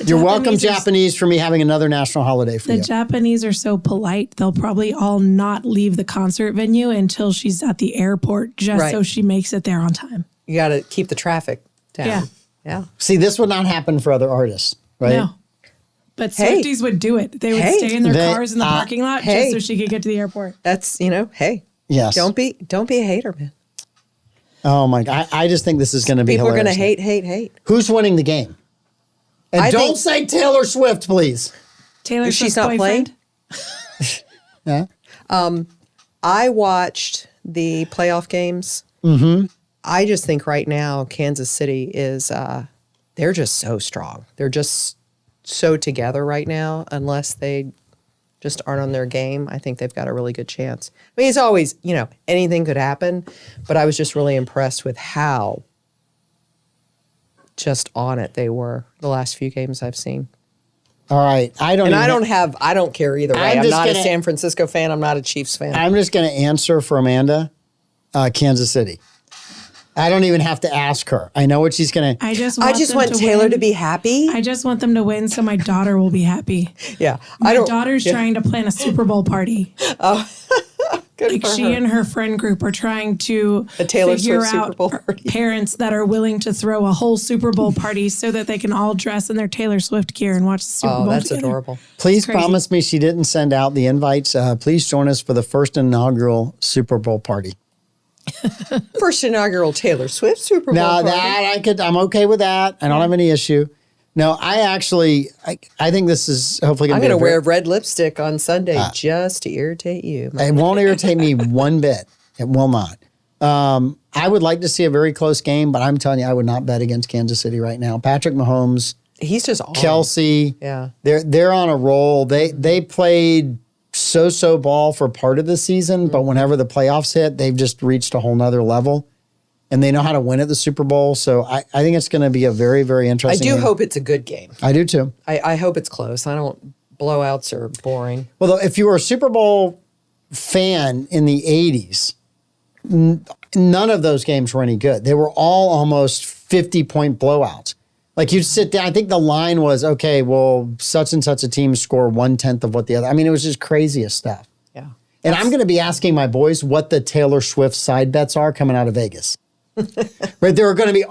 [SPEAKER 1] You're welcome, Japanese, for me having another national holiday for you.
[SPEAKER 2] The Japanese are so polite, they'll probably all not leave the concert venue until she's at the airport just so she makes it there on time.
[SPEAKER 3] You got to keep the traffic down. Yeah.
[SPEAKER 1] See, this would not happen for other artists. Right?
[SPEAKER 2] No. But Swifties would do it. They would stay in their cars in the parking lot just so she could get to the airport.
[SPEAKER 3] That's, Yes. Don't be a hater, man.
[SPEAKER 1] Oh my God. I just think this is going to be
[SPEAKER 3] People are
[SPEAKER 1] hilarious.
[SPEAKER 3] going to hate.
[SPEAKER 1] Who's winning the game? And don't say Taylor Swift, please.
[SPEAKER 2] Taylor
[SPEAKER 3] She's
[SPEAKER 2] Swift's
[SPEAKER 3] not
[SPEAKER 2] boyfriend?
[SPEAKER 1] Yeah.
[SPEAKER 3] I watched the playoff games. Mm-hmm. I just think right now Kansas City is, they're just so strong. They're just so together right now. Unless they just aren't on their game, I think they've got a really good chance. I mean, it's always, anything could happen, but I was just really impressed with how just on it they were the last few games I've seen.
[SPEAKER 1] All right. I don't
[SPEAKER 3] care either way. I'm not a San Francisco fan. I'm not a Chiefs fan.
[SPEAKER 1] I'm just going to answer for Amanda, Kansas City. I don't even have to ask her. I know what she's going to.
[SPEAKER 2] I just
[SPEAKER 3] want Taylor to be happy.
[SPEAKER 2] I just want them to win so my daughter will be happy.
[SPEAKER 3] Yeah.
[SPEAKER 2] My daughter's trying to plan a Super Bowl party.
[SPEAKER 3] Oh, good
[SPEAKER 2] like
[SPEAKER 3] for
[SPEAKER 2] she
[SPEAKER 3] her.
[SPEAKER 2] and her friend group are trying to
[SPEAKER 3] A Taylor
[SPEAKER 2] figure
[SPEAKER 3] Swift
[SPEAKER 2] out
[SPEAKER 3] Super Bowl party.
[SPEAKER 2] parents that are willing to throw a whole Super Bowl party so that they can all dress in their Taylor Swift gear and watch the Super Bowl
[SPEAKER 3] that's
[SPEAKER 2] together.
[SPEAKER 3] adorable.
[SPEAKER 1] Please promise me she didn't send out the invites. Please join us for the first inaugural Super Bowl party.
[SPEAKER 3] First inaugural Taylor Swift Super Bowl
[SPEAKER 1] Now
[SPEAKER 3] party.
[SPEAKER 1] I'm okay with that. I don't have any issue. No, I think this is hopefully going
[SPEAKER 3] I'm
[SPEAKER 1] to be.
[SPEAKER 3] going to wear red lipstick on Sunday just to irritate you.
[SPEAKER 1] It won't irritate me one bit. It will not. I would like to see a very close game, but I'm telling you, I would not bet against Kansas City right now. Patrick Mahomes,
[SPEAKER 3] He's just on.
[SPEAKER 1] Kelsey,
[SPEAKER 3] Yeah.
[SPEAKER 1] they're on a roll. They played so ball for part of the season, but whenever the playoffs hit, they've just reached a whole nother level. And they know how to win at the Super Bowl. So I think it's going to be a very, very
[SPEAKER 3] I
[SPEAKER 1] interesting
[SPEAKER 3] do
[SPEAKER 1] game.
[SPEAKER 3] hope it's a good game.
[SPEAKER 1] I do too.
[SPEAKER 3] I hope it's close. I don't blowouts are boring.
[SPEAKER 1] Well, though, if you were a Super Bowl fan in the 80s, none of those games were any good. They were all almost 50-point blowouts. Like you'd sit down, I think the line was, okay, well, such and such a team score 1/10 of what the other. I mean, it was just craziest stuff.
[SPEAKER 3] Yeah.
[SPEAKER 1] And I'm going to be asking my boys what the Taylor Swift side bets are coming out of Vegas. Right? There are going to be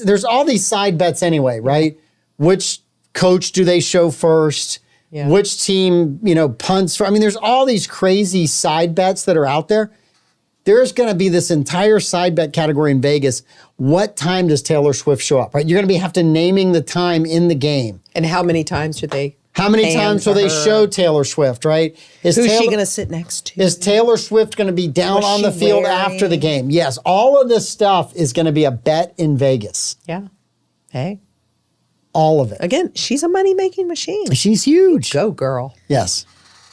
[SPEAKER 1] there's all these side bets anyway, right? Which coach do they show first?
[SPEAKER 3] Yeah.
[SPEAKER 1] Which team, punts for? I mean, there's all these crazy side bets that are out there. There's going to be this entire side bet category in Vegas. What time does Taylor Swift show up, right? You're going to have to naming the time in the game.
[SPEAKER 3] And how many times should they?
[SPEAKER 1] How many times will they show Taylor Swift, right?
[SPEAKER 3] Who's she going to sit next to?
[SPEAKER 1] Is Taylor Swift going to be down on the field after the game? Yes. All of this stuff is going to be a bet in Vegas.
[SPEAKER 3] Yeah. Hey.
[SPEAKER 1] All of it.
[SPEAKER 3] Again, she's a money-making machine.
[SPEAKER 1] She's huge.
[SPEAKER 3] Go, girl.
[SPEAKER 1] Yes.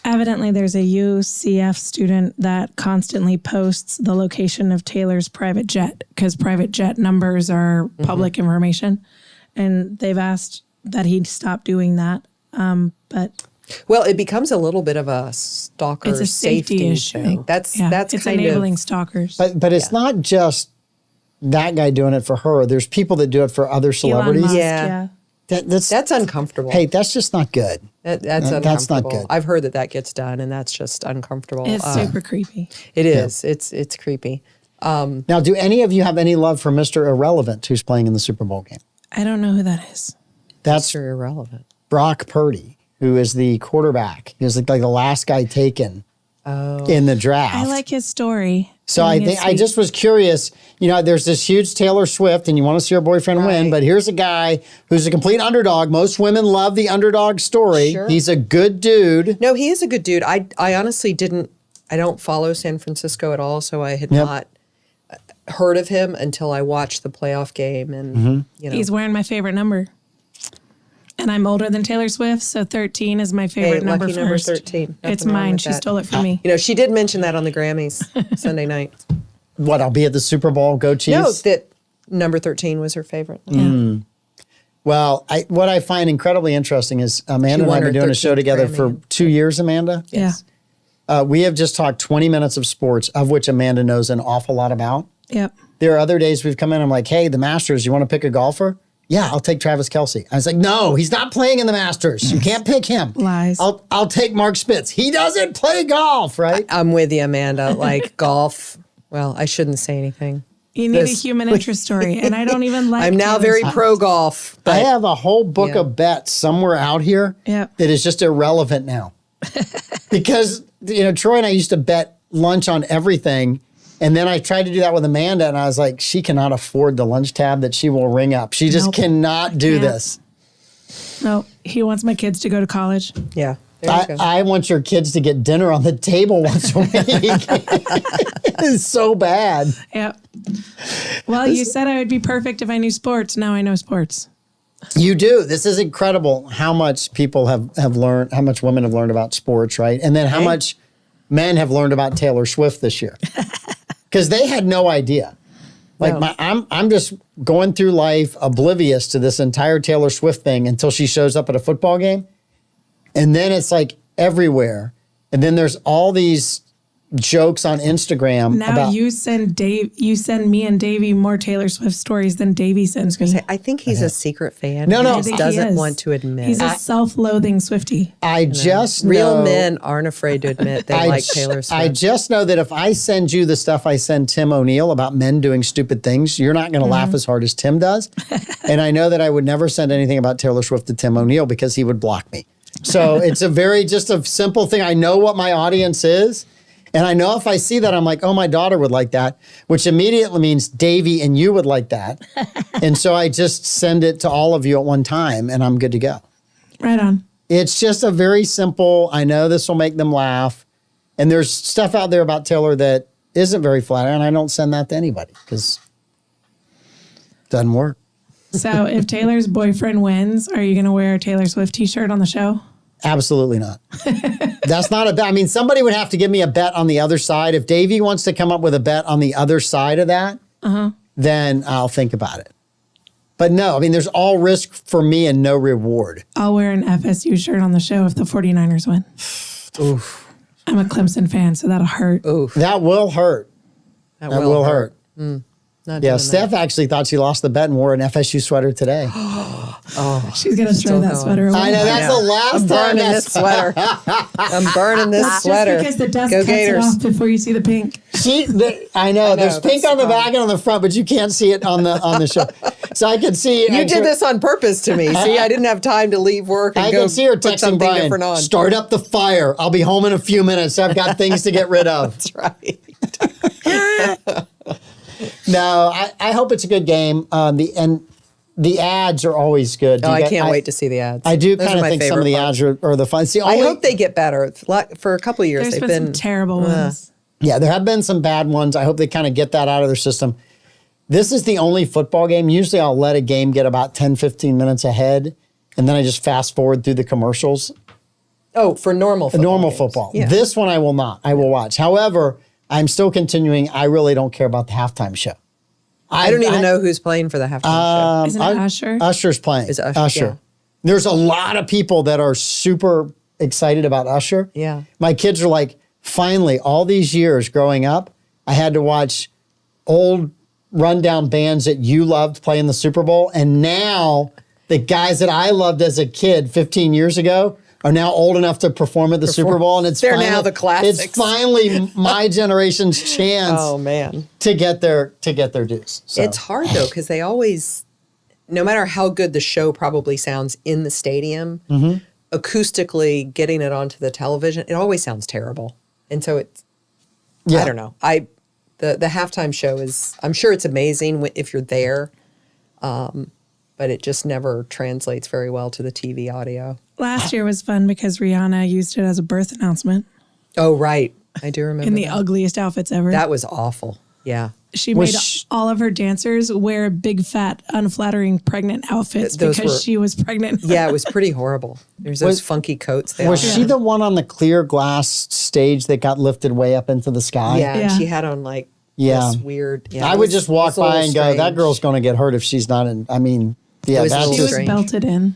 [SPEAKER 2] Evidently, there's a UCF student that constantly posts the location of Taylor's private jet because private jet numbers are public information. And they've asked that he stop doing that. But
[SPEAKER 3] well, it becomes a little bit of a stalker
[SPEAKER 2] it's a safety issue.
[SPEAKER 3] thing. That's
[SPEAKER 2] it's
[SPEAKER 3] kind
[SPEAKER 2] enabling
[SPEAKER 3] of
[SPEAKER 2] stalkers.
[SPEAKER 1] But it's not just that guy doing it for her. There's people that do it for other celebrities.
[SPEAKER 2] Elon Musk,
[SPEAKER 3] Yeah. That's uncomfortable.
[SPEAKER 1] Hey, that's just not good.
[SPEAKER 3] That's
[SPEAKER 1] That's
[SPEAKER 3] uncomfortable.
[SPEAKER 1] not good.
[SPEAKER 3] I've heard that gets done, and that's just uncomfortable.
[SPEAKER 2] It's super creepy.
[SPEAKER 3] It is. It's creepy.
[SPEAKER 1] Now, do any of you have any love for Mr. Irrelevant who's playing in the Super Bowl game?
[SPEAKER 2] I don't know who that is.
[SPEAKER 1] That's
[SPEAKER 3] Mr. Irrelevant.
[SPEAKER 1] Brock Purdy, who is the quarterback. He was like the last guy taken in the draft.
[SPEAKER 2] I like his story.
[SPEAKER 1] So I just was curious, there's this huge Taylor Swift and you want to see her boyfriend win, but here's a guy who's a complete underdog. Most women love the underdog story.
[SPEAKER 3] Sure.
[SPEAKER 1] He's a good dude.
[SPEAKER 3] No, he is a good dude. I honestly I don't follow San Francisco at all, so I had not heard of him until I watched the playoff game. And,
[SPEAKER 2] He's wearing my favorite number. And I'm older than Taylor Swift, so 13 is my favorite number
[SPEAKER 3] lucky
[SPEAKER 2] first.
[SPEAKER 3] number 13.
[SPEAKER 2] It's
[SPEAKER 3] Nothing wrong
[SPEAKER 2] mine.
[SPEAKER 3] with
[SPEAKER 2] She
[SPEAKER 3] that.
[SPEAKER 2] stole it from me.
[SPEAKER 3] She did mention that on the Grammys Sunday night.
[SPEAKER 1] What, I'll be at the Super Bowl, go Chiefs?
[SPEAKER 3] No, that number 13 was her favorite.
[SPEAKER 1] Well, what I find incredibly interesting is Amanda and I have been doing a show
[SPEAKER 3] 13th
[SPEAKER 1] together
[SPEAKER 3] Grammy.
[SPEAKER 1] for 2 years, Amanda.
[SPEAKER 3] Yes.
[SPEAKER 1] We have just talked 20 minutes of sports, of which Amanda knows an awful lot about.
[SPEAKER 2] Yep.
[SPEAKER 1] There are other days we've come in, I'm like, hey, the Masters, you want to pick a golfer? Yeah, I'll take Travis Kelce. I was like, no, he's not playing in the Masters. You can't pick him.
[SPEAKER 2] Lies.
[SPEAKER 1] I'll take Mark Spitz. He doesn't play golf, right?
[SPEAKER 3] I'm with you, Amanda. Like golf. Well, I shouldn't say anything.
[SPEAKER 2] You need a human interest story, and I don't even like
[SPEAKER 3] I'm now
[SPEAKER 2] Taylor
[SPEAKER 3] very
[SPEAKER 2] Swift.
[SPEAKER 3] pro golf.
[SPEAKER 1] I have a whole book of bets somewhere out here
[SPEAKER 2] Yep.
[SPEAKER 1] that is just irrelevant now. Because, Troy and I used to bet lunch on everything. And then I tried to do that with Amanda, and I was like, she cannot afford the lunch tab that she will ring up. She just cannot do this.
[SPEAKER 2] No, he wants my kids to go to college.
[SPEAKER 3] Yeah.
[SPEAKER 1] I want your kids to get dinner on the table once a week. It's so bad.
[SPEAKER 2] Yep. Well, you said I would be perfect if I knew sports. Now I know sports.
[SPEAKER 1] You do. This is incredible how much people have learned, how much women have learned about sports, right? And then how much men have learned about Taylor Swift this year. Because they had no idea. Like I'm just going through life oblivious to this entire Taylor Swift thing until she shows up at a football game. And then it's like everywhere. And then there's all these jokes on Instagram.
[SPEAKER 2] Now you send me and Davey more Taylor Swift stories than Davey sends me.
[SPEAKER 3] I think he's a secret fan.
[SPEAKER 1] No,
[SPEAKER 3] he just doesn't want to admit.
[SPEAKER 2] He's a self-loathing Swiftie.
[SPEAKER 1] I just know.
[SPEAKER 3] Real men aren't afraid to admit they like Taylor Swift.
[SPEAKER 1] I just know that if I send you the stuff I send Tim O'Neill about men doing stupid things, you're not going to laugh as hard as Tim does. And I know that I would never send anything about Taylor Swift to Tim O'Neill because he would block me. So it's just a simple thing. I know what my audience is. And I know if I see that, I'm like, oh, my daughter would like that, which immediately means Davey and you would like that. And so I just send it to all of you at one time and I'm good to go.
[SPEAKER 2] Right on.
[SPEAKER 1] It's just a very simple, I know this will make them laugh. And there's stuff out there about Taylor that isn't very flattering. And I don't send that to anybody because it doesn't work.
[SPEAKER 2] So if Taylor's boyfriend wins, are you going to wear a Taylor Swift t-shirt on the show?
[SPEAKER 1] Absolutely not. That's not a bet. I mean, somebody would have to give me a bet on the other side. If Davey wants to come up with a bet on the other side of that, then I'll think about it. But no, I mean, there's all risk for me and no reward.
[SPEAKER 2] I'll wear an FSU shirt on the show if the 49ers win.
[SPEAKER 1] Oof.
[SPEAKER 2] I'm a Clemson fan, so that'll hurt.
[SPEAKER 3] Oof.
[SPEAKER 1] That will hurt. That will hurt. Yeah, Steph actually thought she lost the bet and wore an FSU sweater today.
[SPEAKER 2] She's going to throw that sweater away.
[SPEAKER 1] I know, that's the last
[SPEAKER 3] I'm
[SPEAKER 1] time.
[SPEAKER 3] burning this sweater. I'm burning this sweater.
[SPEAKER 2] Just because the dust
[SPEAKER 3] Go
[SPEAKER 2] cuts
[SPEAKER 3] Gators.
[SPEAKER 2] it off before you see the pink.
[SPEAKER 1] I know, there's
[SPEAKER 3] that's
[SPEAKER 1] pink on the
[SPEAKER 3] fun.
[SPEAKER 1] back and on the front, but you can't see it on the show. So I can see.
[SPEAKER 3] You did this on purpose to me. See, I didn't have time to leave work and
[SPEAKER 1] I
[SPEAKER 3] go
[SPEAKER 1] can see her
[SPEAKER 3] put
[SPEAKER 1] texting
[SPEAKER 3] something
[SPEAKER 1] Brian,
[SPEAKER 3] different on.
[SPEAKER 1] start up the fire. I'll be home in a few minutes. I've got things to get rid of.
[SPEAKER 3] That's right.
[SPEAKER 1] No, I hope it's a good game. The ads are always good.
[SPEAKER 3] I can't wait to see the ads.
[SPEAKER 1] I do
[SPEAKER 3] Those
[SPEAKER 1] kind
[SPEAKER 3] are
[SPEAKER 1] of
[SPEAKER 3] my
[SPEAKER 1] think some of the
[SPEAKER 3] favorite
[SPEAKER 1] ads are the fun.
[SPEAKER 3] I hope they get better. For a couple of years,
[SPEAKER 2] There's
[SPEAKER 3] they've
[SPEAKER 2] been some terrible ones.
[SPEAKER 1] Yeah, there have been some bad ones. I hope they kind of get that out of their system. This is the only football game. Usually I'll let a game get about 10, 15 minutes ahead, and then I just fast forward through the commercials.
[SPEAKER 3] Oh, for normal football.
[SPEAKER 1] Normal
[SPEAKER 3] games.
[SPEAKER 1] football.
[SPEAKER 3] Yeah.
[SPEAKER 1] This one I will not. I will watch. However, I'm still continuing. I really don't care about the halftime show.
[SPEAKER 3] I don't even know who's playing for the halftime show.
[SPEAKER 2] Isn't it Usher?
[SPEAKER 1] Usher's playing.
[SPEAKER 3] Is it Usher? Yeah.
[SPEAKER 1] There's a lot of people that are super excited about Usher.
[SPEAKER 3] Yeah.
[SPEAKER 1] My kids are like, finally, all these years growing up, I had to watch old rundown bands that you loved play in the Super Bowl. And now the guys that I loved as a kid 15 years ago are now old enough to perform at the Super Bowl. And
[SPEAKER 3] They're now the classics.
[SPEAKER 1] It's finally my generation's chance
[SPEAKER 3] Oh man,
[SPEAKER 1] to get their dues. So.
[SPEAKER 3] it's hard though because they always, no matter how good the show probably sounds in the stadium, acoustically getting it onto the television, it always sounds terrible. And so it's, I don't know. The halftime show is, I'm sure it's amazing if you're there, but it just never translates very well to the TV audio.
[SPEAKER 2] Last year was fun because Rihanna used it as a birth announcement
[SPEAKER 3] Oh, right. I do remember
[SPEAKER 2] in the
[SPEAKER 3] that.
[SPEAKER 2] ugliest outfits ever.
[SPEAKER 3] That was awful. Yeah.
[SPEAKER 2] She made all of her dancers wear big, fat, unflattering pregnant outfits because she was pregnant.
[SPEAKER 3] Yeah, it was pretty horrible. There's those funky coats.
[SPEAKER 1] Was she the one on the clear glass stage that got lifted way up into the sky?
[SPEAKER 3] Yeah, and she had on like this weird. Yeah,
[SPEAKER 1] I would just walk by and go, that girl's going to get hurt if she's not in. I mean, yeah, that's
[SPEAKER 2] She was belted in.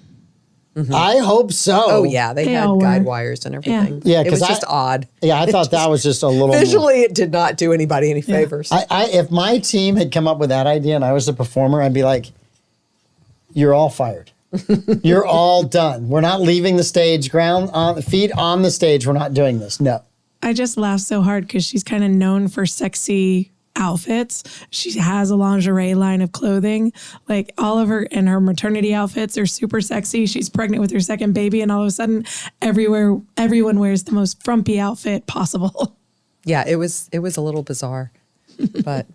[SPEAKER 1] I hope so.
[SPEAKER 3] Oh, yeah. They had
[SPEAKER 2] all
[SPEAKER 3] guide
[SPEAKER 2] were.
[SPEAKER 3] wires and everything.
[SPEAKER 1] Yeah,
[SPEAKER 3] it was just odd.
[SPEAKER 1] Yeah, I thought that was just a little.
[SPEAKER 3] Visually, it did not do anybody any favors.
[SPEAKER 1] If my team had come up with that idea and I was the performer, I'd be like, you're all fired. You're all done. We're not leaving the stage, feet on the stage. We're not doing this. No.
[SPEAKER 2] I just laugh so hard because she's kind of known for sexy outfits. She has a lingerie line of clothing. Like all of her and her maternity outfits are super sexy. She's pregnant with her second baby, and all of a sudden, everyone wears the most frumpy outfit possible.
[SPEAKER 3] Yeah, it was a little bizarre. But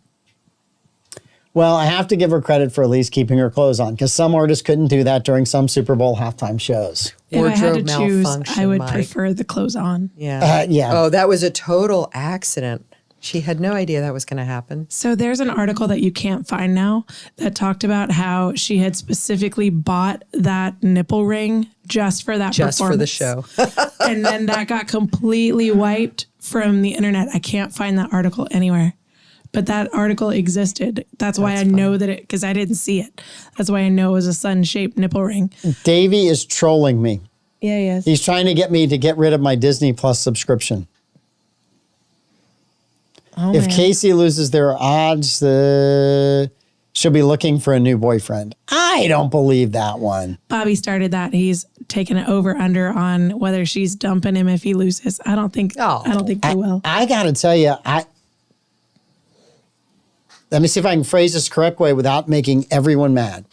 [SPEAKER 1] well, I have to give her credit for at least keeping her clothes on, because some artists couldn't do that during some Super Bowl halftime shows.
[SPEAKER 2] If I had to
[SPEAKER 3] wardrobe
[SPEAKER 2] choose,
[SPEAKER 3] malfunction,
[SPEAKER 2] I would
[SPEAKER 3] Mike.
[SPEAKER 2] prefer the clothes on.
[SPEAKER 3] Yeah.
[SPEAKER 1] Yeah.
[SPEAKER 3] Oh, that was a total accident. She had no idea that was going to happen.
[SPEAKER 2] So there's an article that you can't find now that talked about how she had specifically bought that nipple ring just for that
[SPEAKER 3] Just for the
[SPEAKER 2] performance.
[SPEAKER 3] show.
[SPEAKER 2] And then that got completely wiped from the internet. I can't find that article anywhere. But that article existed. That's why I know that it, because I didn't see it. That's why I know it was a sun-shaped nipple ring.
[SPEAKER 1] Davey is trolling me.
[SPEAKER 2] Yeah, he is.
[SPEAKER 1] He's trying to get me to get rid of my Disney Plus subscription.
[SPEAKER 2] Oh,
[SPEAKER 1] If
[SPEAKER 2] man.
[SPEAKER 1] Casey loses their odds, she'll be looking for a new boyfriend. I don't believe that one.
[SPEAKER 2] Bobby started that. He's taken it over under on whether she's dumping him if he loses. I don't think they will.
[SPEAKER 1] I got to tell you, let me see if I can phrase this correct way without making everyone mad.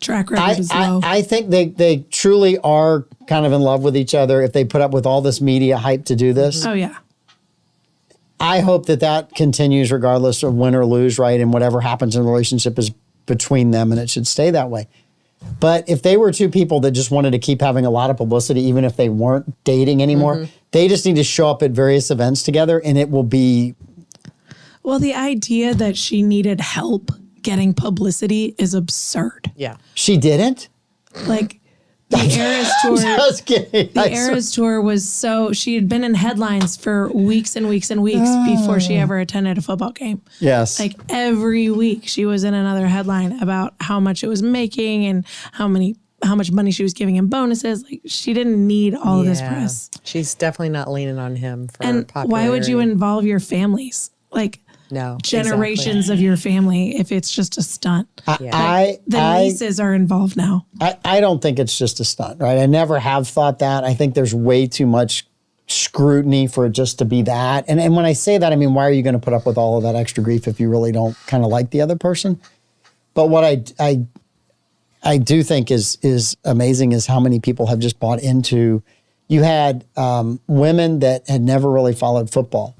[SPEAKER 2] Track record is low.
[SPEAKER 1] I think they truly are kind of in love with each other if they put up with all this media hype to do this.
[SPEAKER 2] Oh, yeah.
[SPEAKER 1] I hope that continues regardless of win or lose, right? And whatever happens in the relationship is between them, and it should stay that way. But if they were two people that just wanted to keep having a lot of publicity, even if they weren't dating anymore, they just need to show up at various events together, and it will be...
[SPEAKER 2] Well, the idea that she needed help getting publicity is absurd.
[SPEAKER 3] Yeah.
[SPEAKER 1] She didn't?
[SPEAKER 2] Like, the Eras tour...
[SPEAKER 1] Just kidding.
[SPEAKER 2] The Eras tour was she had been in headlines for weeks and weeks and weeks before she ever attended a football game.
[SPEAKER 1] Yes.
[SPEAKER 2] Like every week she was in another headline about how much it was making and how much money she was giving in bonuses. Like she didn't need all of this press.
[SPEAKER 3] She's definitely not leaning on him for
[SPEAKER 2] And
[SPEAKER 3] popularity.
[SPEAKER 2] why would you involve your families? Like
[SPEAKER 3] No,
[SPEAKER 2] generations of your family if it's just a stunt.
[SPEAKER 1] I
[SPEAKER 2] Nieces are involved now.
[SPEAKER 1] I don't think it's just a stunt, right? I never have thought that. I think there's way too much scrutiny for it just to be that. And when I say that, I mean, why are you going to put up with all of that extra grief if you really don't kind of like the other person? But what I do think is amazing is how many people have just bought into. You had women that had never really followed football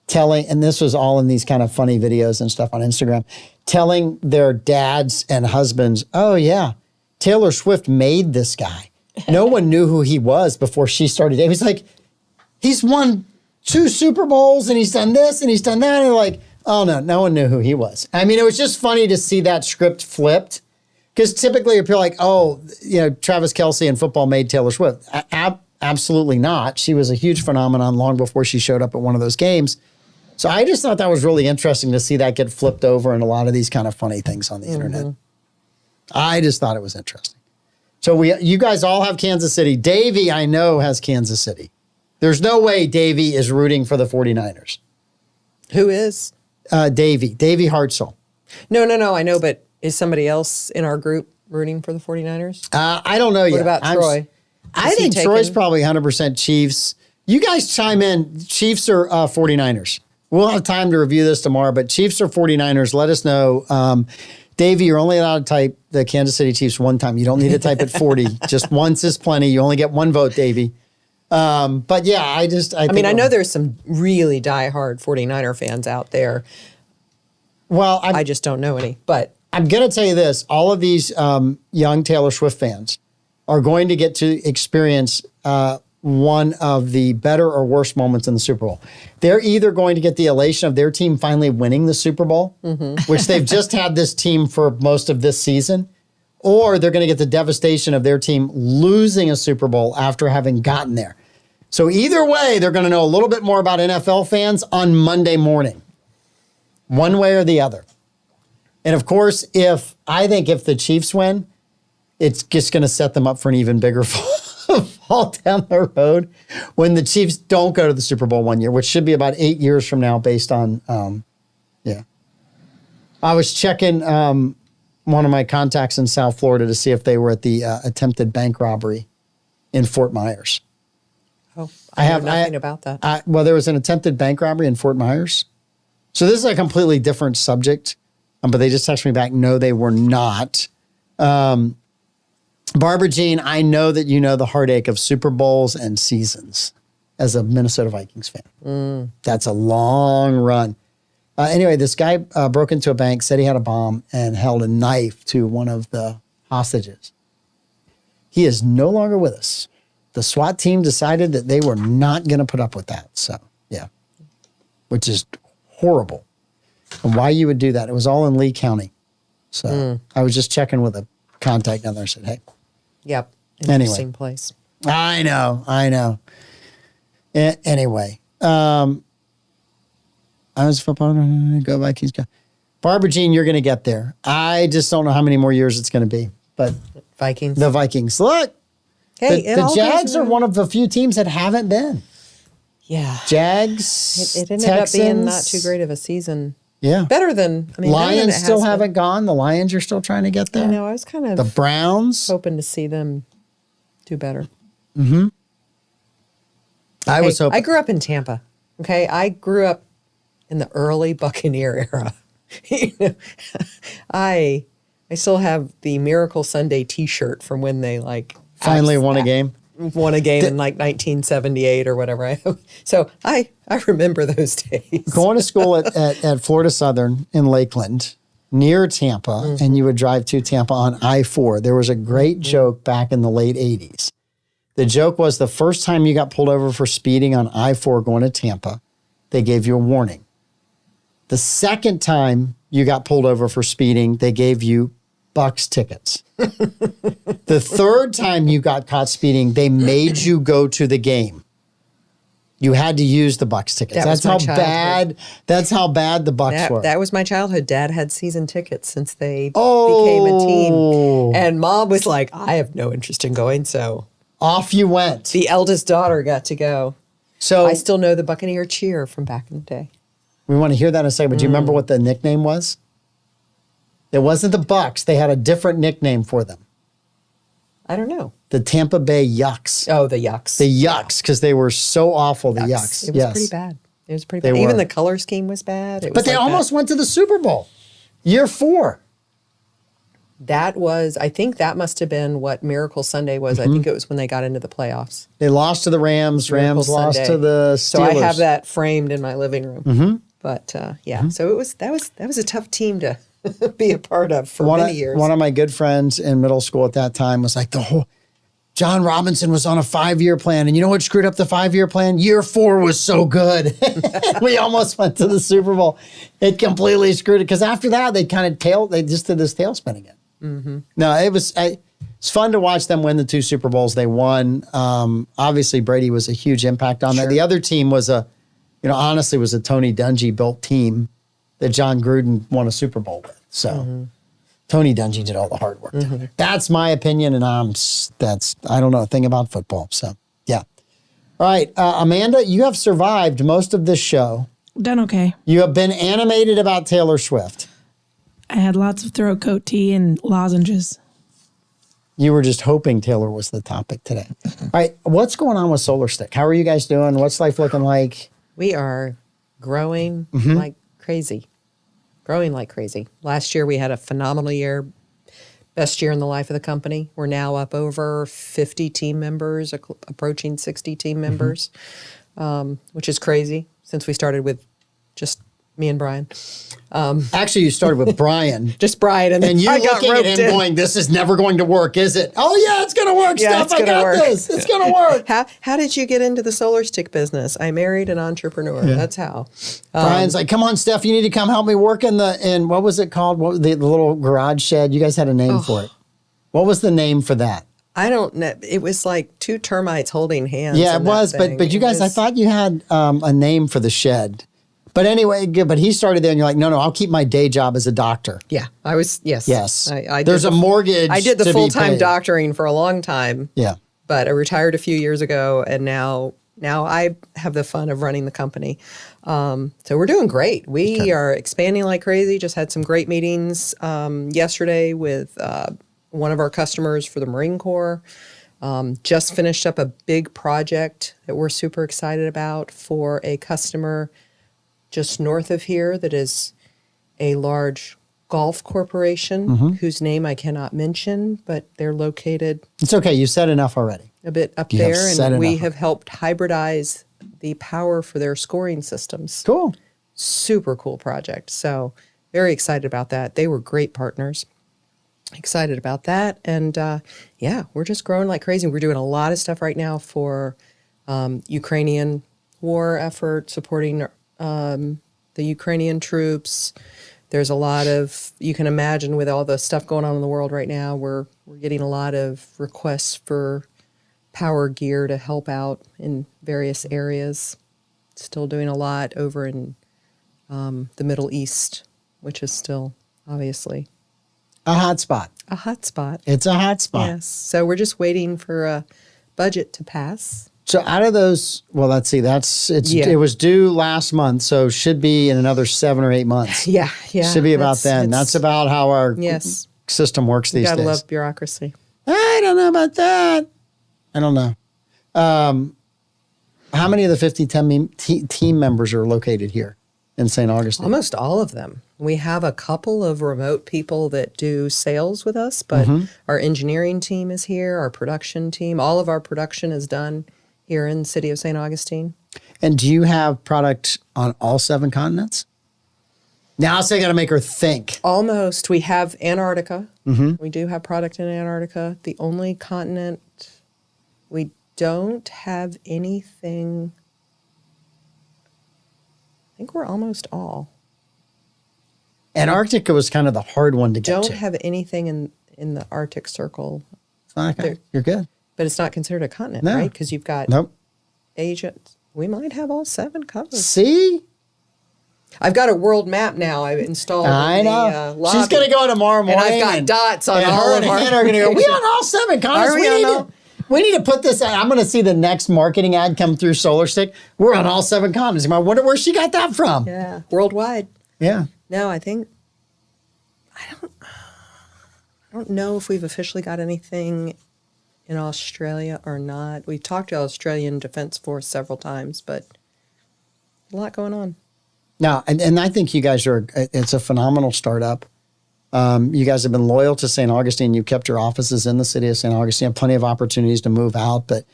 [SPEAKER 1] telling, and this was all in these kind of funny videos and stuff on Instagram, telling their dads and husbands, oh yeah, Taylor Swift made this guy. No one knew who he was before she started. It was like, he's won 2 Super Bowls and he's done this and he's done that. And they're like, oh no one knew who he was. I mean, it was just funny to see that script flipped. Because typically if you're like, oh, Travis Kelce in football made Taylor Swift. Absolutely not. She was a huge phenomenon long before she showed up at one of those games. So I just thought that was really interesting to see that get flipped over in a lot of these kind of funny things on the internet. I just thought it was interesting. So you guys all have Kansas City. Davey, I know, has Kansas City. There's no way Davey is rooting for the 49ers.
[SPEAKER 3] Who is?
[SPEAKER 1] Davey Hartzell.
[SPEAKER 3] No, I know, but is somebody else in our group rooting for the 49ers?
[SPEAKER 1] I don't know yet.
[SPEAKER 3] What about Troy?
[SPEAKER 1] I think Troy's probably 100% Chiefs. You guys chime in, Chiefs or 49ers. We'll have time to review this tomorrow, but Chiefs or 49ers, let us know. Davey, you're only allowed to type the Kansas City Chiefs one time. You don't need to type it 40. Just once is plenty. You only get one vote, Davey. But yeah, I know
[SPEAKER 3] there's some really diehard 49er fans out there.
[SPEAKER 1] Well,
[SPEAKER 3] I just don't know any, but
[SPEAKER 1] I'm going to tell you this. All of these young Taylor Swift fans are going to get to experience one of the better or worse moments in the Super Bowl. They're either going to get the elation of their team finally winning the Super Bowl, which they've just had this team for most of this season, or they're going to get the devastation of their team losing a Super Bowl after having gotten there. So either way, they're going to know a little bit more about NFL fans on Monday morning, one way or the other. And of course, I think if the Chiefs win, it's just going to set them up for an even bigger fall down the road when the Chiefs don't go to the Super Bowl one year, which should be about 8 years from now based on, I was checking one of my contacts in South Florida to see if they were at the attempted bank robbery in Fort Myers.
[SPEAKER 3] Oh, I know nothing about that.
[SPEAKER 1] Well, there was an attempted bank robbery in Fort Myers. So this is a completely different subject, but they just texted me back, no, they were not. Barbara Jean, I know that you know the heartache of Super Bowls and seasons as a Minnesota Vikings fan. That's a long run. Anyway, this guy broke into a bank, said he had a bomb, and held a knife to one of the hostages. He is no longer with us. The SWAT team decided that they were not going to put up with that. So, yeah, which is horrible. And why you would do that? It was all in Lee County. So I was just checking with a contact down there. I said, hey.
[SPEAKER 3] Yep. Interesting place.
[SPEAKER 1] I know. Anyway. I was football. Go Vikings. Go. Barbara Jean, you're going to get there. I just don't know how many more years it's going to be. But
[SPEAKER 3] Vikings.
[SPEAKER 1] The Vikings. Look.
[SPEAKER 3] Hey,
[SPEAKER 1] the Jags are one of the few teams that haven't been.
[SPEAKER 3] Yeah.
[SPEAKER 1] Jags.
[SPEAKER 3] It ended
[SPEAKER 1] Texans,
[SPEAKER 3] up being not too great of a season.
[SPEAKER 1] Yeah.
[SPEAKER 3] Better than,
[SPEAKER 1] Lions still haven't gone. The Lions are still trying to get there.
[SPEAKER 3] I know. I was kind of
[SPEAKER 1] the Browns.
[SPEAKER 3] hoping to see them do better.
[SPEAKER 1] Mm-hmm. I was hoping.
[SPEAKER 3] I grew up in Tampa. Okay. I grew up in the early Buccaneer era. I still have the Miracle Sunday T-shirt from when they
[SPEAKER 1] finally won a game.
[SPEAKER 3] Won a game in 1978 or whatever. So I remember those days.
[SPEAKER 1] Going to school at Florida Southern in Lakeland, near Tampa, and you would drive to Tampa on I-4. There was a great joke back in the late 80s. The joke was the first time you got pulled over for speeding on I-4 going to Tampa, they gave you a warning. The second time you got pulled over for speeding, they gave you Bucks tickets. The third time you got caught speeding, they made you go to the game. You had to use the Bucks tickets. That's how bad the Bucks were.
[SPEAKER 3] That was my childhood. Dad had season tickets since they became a team. And Mom was like, I have no interest in going, so
[SPEAKER 1] off you went.
[SPEAKER 3] The eldest daughter got to go.
[SPEAKER 1] So
[SPEAKER 3] I still know the Buccaneer cheer from back in the day.
[SPEAKER 1] We want to hear that in a second, but do you remember what the nickname was? It wasn't the Bucks. They had a different nickname for them.
[SPEAKER 3] I don't know.
[SPEAKER 1] The Tampa Bay Yucks.
[SPEAKER 3] Oh, the Yucks.
[SPEAKER 1] The Yucks, because they were so awful, the Yucks.
[SPEAKER 3] It was pretty bad. It was pretty bad. Even the color scheme was bad.
[SPEAKER 1] But they almost went to the Super Bowl. Year 4.
[SPEAKER 3] I think that must have been what Miracle Sunday was. I think it was when they got into the playoffs.
[SPEAKER 1] They lost to the Rams. Rams lost to the Steelers.
[SPEAKER 3] So I have that framed in my living room. But so that was a tough team to be a part of for many years.
[SPEAKER 1] One of my good friends in middle school at that time was like, John Robinson was on a 5-year plan. And you know what screwed up the 5-year plan? Year 4 was so good. We almost went to the Super Bowl. It completely screwed it. Because after that, they just did this tailspin again. No, it's fun to watch them win the 2 Super Bowls they won. Obviously, Brady was a huge impact on that. The other team was honestly was a Tony Dungy built team that John Gruden won a Super Bowl with. So Tony Dungy did all the hard work. That's my opinion, and I don't know a thing about football. So yeah. All right, Amanda, you have survived most of this show.
[SPEAKER 2] Done okay.
[SPEAKER 1] You have been animated about Taylor Swift.
[SPEAKER 2] I had lots of throat coat tea and lozenges.
[SPEAKER 1] You were just hoping Taylor was the topic today. All right, what's going on with Solar Stik? How are you guys doing? What's life looking like?
[SPEAKER 3] We are growing like crazy. Growing like crazy. Last year we had a phenomenal year. Best year in the life of the company. We're now up over 50 team members, approaching 60 team members, which is crazy since we started with just me and Brian.
[SPEAKER 1] Actually, you started with Brian.
[SPEAKER 3] Just Brian. And
[SPEAKER 1] you looking at him going, this is never going to work, is it? Oh, yeah, it's going to work, Steph. I got this. It's going to work.
[SPEAKER 3] How did you get into the Solar Stik business? I married an entrepreneur. Yeah. That's how.
[SPEAKER 1] Brian's like, come on, Steph, you need to come help me work in what was it called? What was the little garage shed? You guys had a name for it. What was the name for that?
[SPEAKER 3] I don't know. It was like 2 termites holding hands.
[SPEAKER 1] Yeah, it was. But you guys, I thought you had a name for the shed. But anyway, but he started there and you're like, no, I'll keep my day job as a doctor.
[SPEAKER 3] Yeah, I was, yes.
[SPEAKER 1] Yes.
[SPEAKER 3] There's
[SPEAKER 1] a mortgage.
[SPEAKER 3] I did the full-time doctoring for a long time.
[SPEAKER 1] Yeah.
[SPEAKER 3] But I retired a few years ago and now I have the fun of running the company. So we're doing great. We are expanding like crazy. Just had some great meetings yesterday with one of our customers for the Marine Corps. Just finished up a big project that we're super excited about for a customer just north of here that is a large golf corporation whose name I cannot mention, but they're located.
[SPEAKER 1] It's okay. You said enough already.
[SPEAKER 3] A bit up there, and we have helped hybridize the power for their scoring systems.
[SPEAKER 1] Cool.
[SPEAKER 3] super cool project. So very excited about that. They were great partners. Excited about that. And we're just growing like crazy. We're doing a lot of stuff right now for Ukrainian war effort, supporting the Ukrainian troops. There's a lot of, you can imagine with all the stuff going on in the world right now, we're getting a lot of requests for power gear to help out in various areas. Still doing a lot over in the Middle East, which is still obviously
[SPEAKER 1] a hot spot.
[SPEAKER 3] A hot spot.
[SPEAKER 1] It's a hot spot.
[SPEAKER 3] Yes. So we're just waiting for a budget to pass.
[SPEAKER 1] So out of those, well, let's see, it was due last month, so should be in another 7 or 8 months.
[SPEAKER 3] Yeah.
[SPEAKER 1] Should be about then. That's about how our system works these days.
[SPEAKER 3] Gotta love bureaucracy.
[SPEAKER 1] I don't know about that. I don't know. How many of the 50 team members are located here in St. Augustine?
[SPEAKER 3] Almost all of them. We have a couple of remote people that do sales with us, but our engineering team is here, our production team. All of our production is done here in the city of St. Augustine.
[SPEAKER 1] And do you have product on all 7 continents? Now I got to make her think.
[SPEAKER 3] Almost. We have Antarctica. We do have product in Antarctica. The only continent we don't have anything. I think we're almost all.
[SPEAKER 1] Antarctica was kind of the hard one to get to.
[SPEAKER 3] Don't have anything in the Arctic Circle.
[SPEAKER 1] Okay. You're good.
[SPEAKER 3] But it's not considered a continent, right? Because you've got Asia. We might have all 7 covered.
[SPEAKER 1] See?
[SPEAKER 3] I've got a world map now. I've installed.
[SPEAKER 1] I know.
[SPEAKER 3] Lobby.
[SPEAKER 1] She's going to go tomorrow morning.
[SPEAKER 3] And I've got dots on all of our.
[SPEAKER 1] Are going to go, we on all 7 continents. We need to put this. I'm going to see the next marketing ad come through Stik. We're on all 7 continents. I wonder where she got that from.
[SPEAKER 3] Yeah. Worldwide.
[SPEAKER 1] Yeah.
[SPEAKER 3] No, I think. I don't know if we've officially got anything in Australia or not. We've talked to Australian Defence Force several times, but a lot going on.
[SPEAKER 1] No, and I think you guys it's a phenomenal startup. You guys have been loyal to St. Augustine. You've kept your offices in the city of St. Augustine. You have plenty of opportunities to move out, but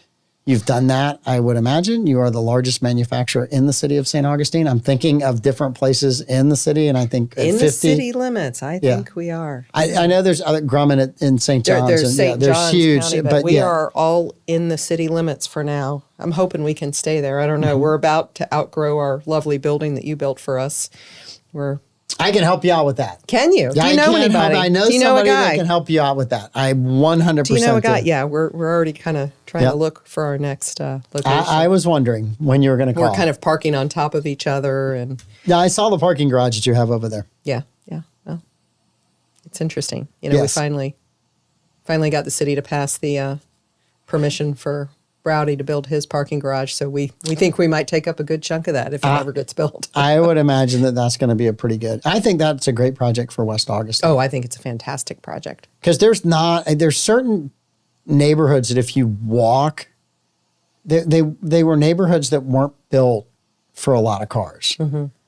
[SPEAKER 1] you've done that. I would imagine you are the largest manufacturer in the city of St. Augustine. I'm thinking of different places in the city, and I think
[SPEAKER 3] in
[SPEAKER 1] 50,
[SPEAKER 3] the city limits, I think we are.
[SPEAKER 1] I know there's other Grumman in St. John's.
[SPEAKER 3] There's St. John's
[SPEAKER 1] huge,
[SPEAKER 3] County, but we are all in the city limits for now. I'm hoping we can stay there. I don't know. We're about to outgrow our lovely building that you built for us.
[SPEAKER 1] I can help you out with that.
[SPEAKER 3] Can you? Do you know anybody?
[SPEAKER 1] I know somebody that can help you out with that. I 100%
[SPEAKER 3] do. You know a guy? Yeah, we're already kind of trying to look for our next location.
[SPEAKER 1] I was wondering when you were going to call.
[SPEAKER 3] We're kind of parking on top of each other.
[SPEAKER 1] Yeah, I saw the parking garage that you have over there.
[SPEAKER 3] Yeah. Well, it's interesting. We finally got the city to pass the permission for Browdy to build his parking garage, so we think we might take up a good chunk of that if it ever gets built.
[SPEAKER 1] I would imagine that's going to be a pretty good. I think that's a great project for West Augustine.
[SPEAKER 3] Oh, I think it's a fantastic project.
[SPEAKER 1] Because there's certain neighborhoods that if you walk, they were neighborhoods that weren't built for a lot of cars.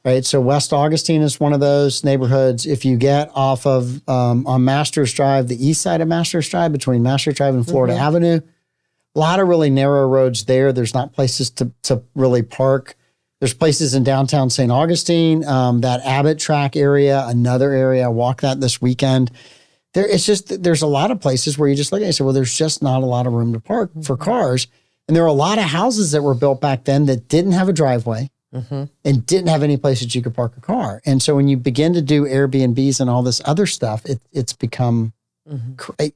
[SPEAKER 1] Right, so West Augustine is one of those neighborhoods. If you get off of on Masters Drive, the east side of Masters Drive, between Masters Drive and Florida Avenue. A lot of really narrow roads there. There's not places to really park. There's places in downtown St. Augustine, that Abbott Track area, another area. I walked that this weekend. There's a lot of places where you just look at it and say, well, there's just not a lot of room to park for cars. And there are a lot of houses that were built back then that didn't have a driveway and didn't have any place that you could park a car. And so when you begin to do Airbnbs and all this other stuff, it's become great.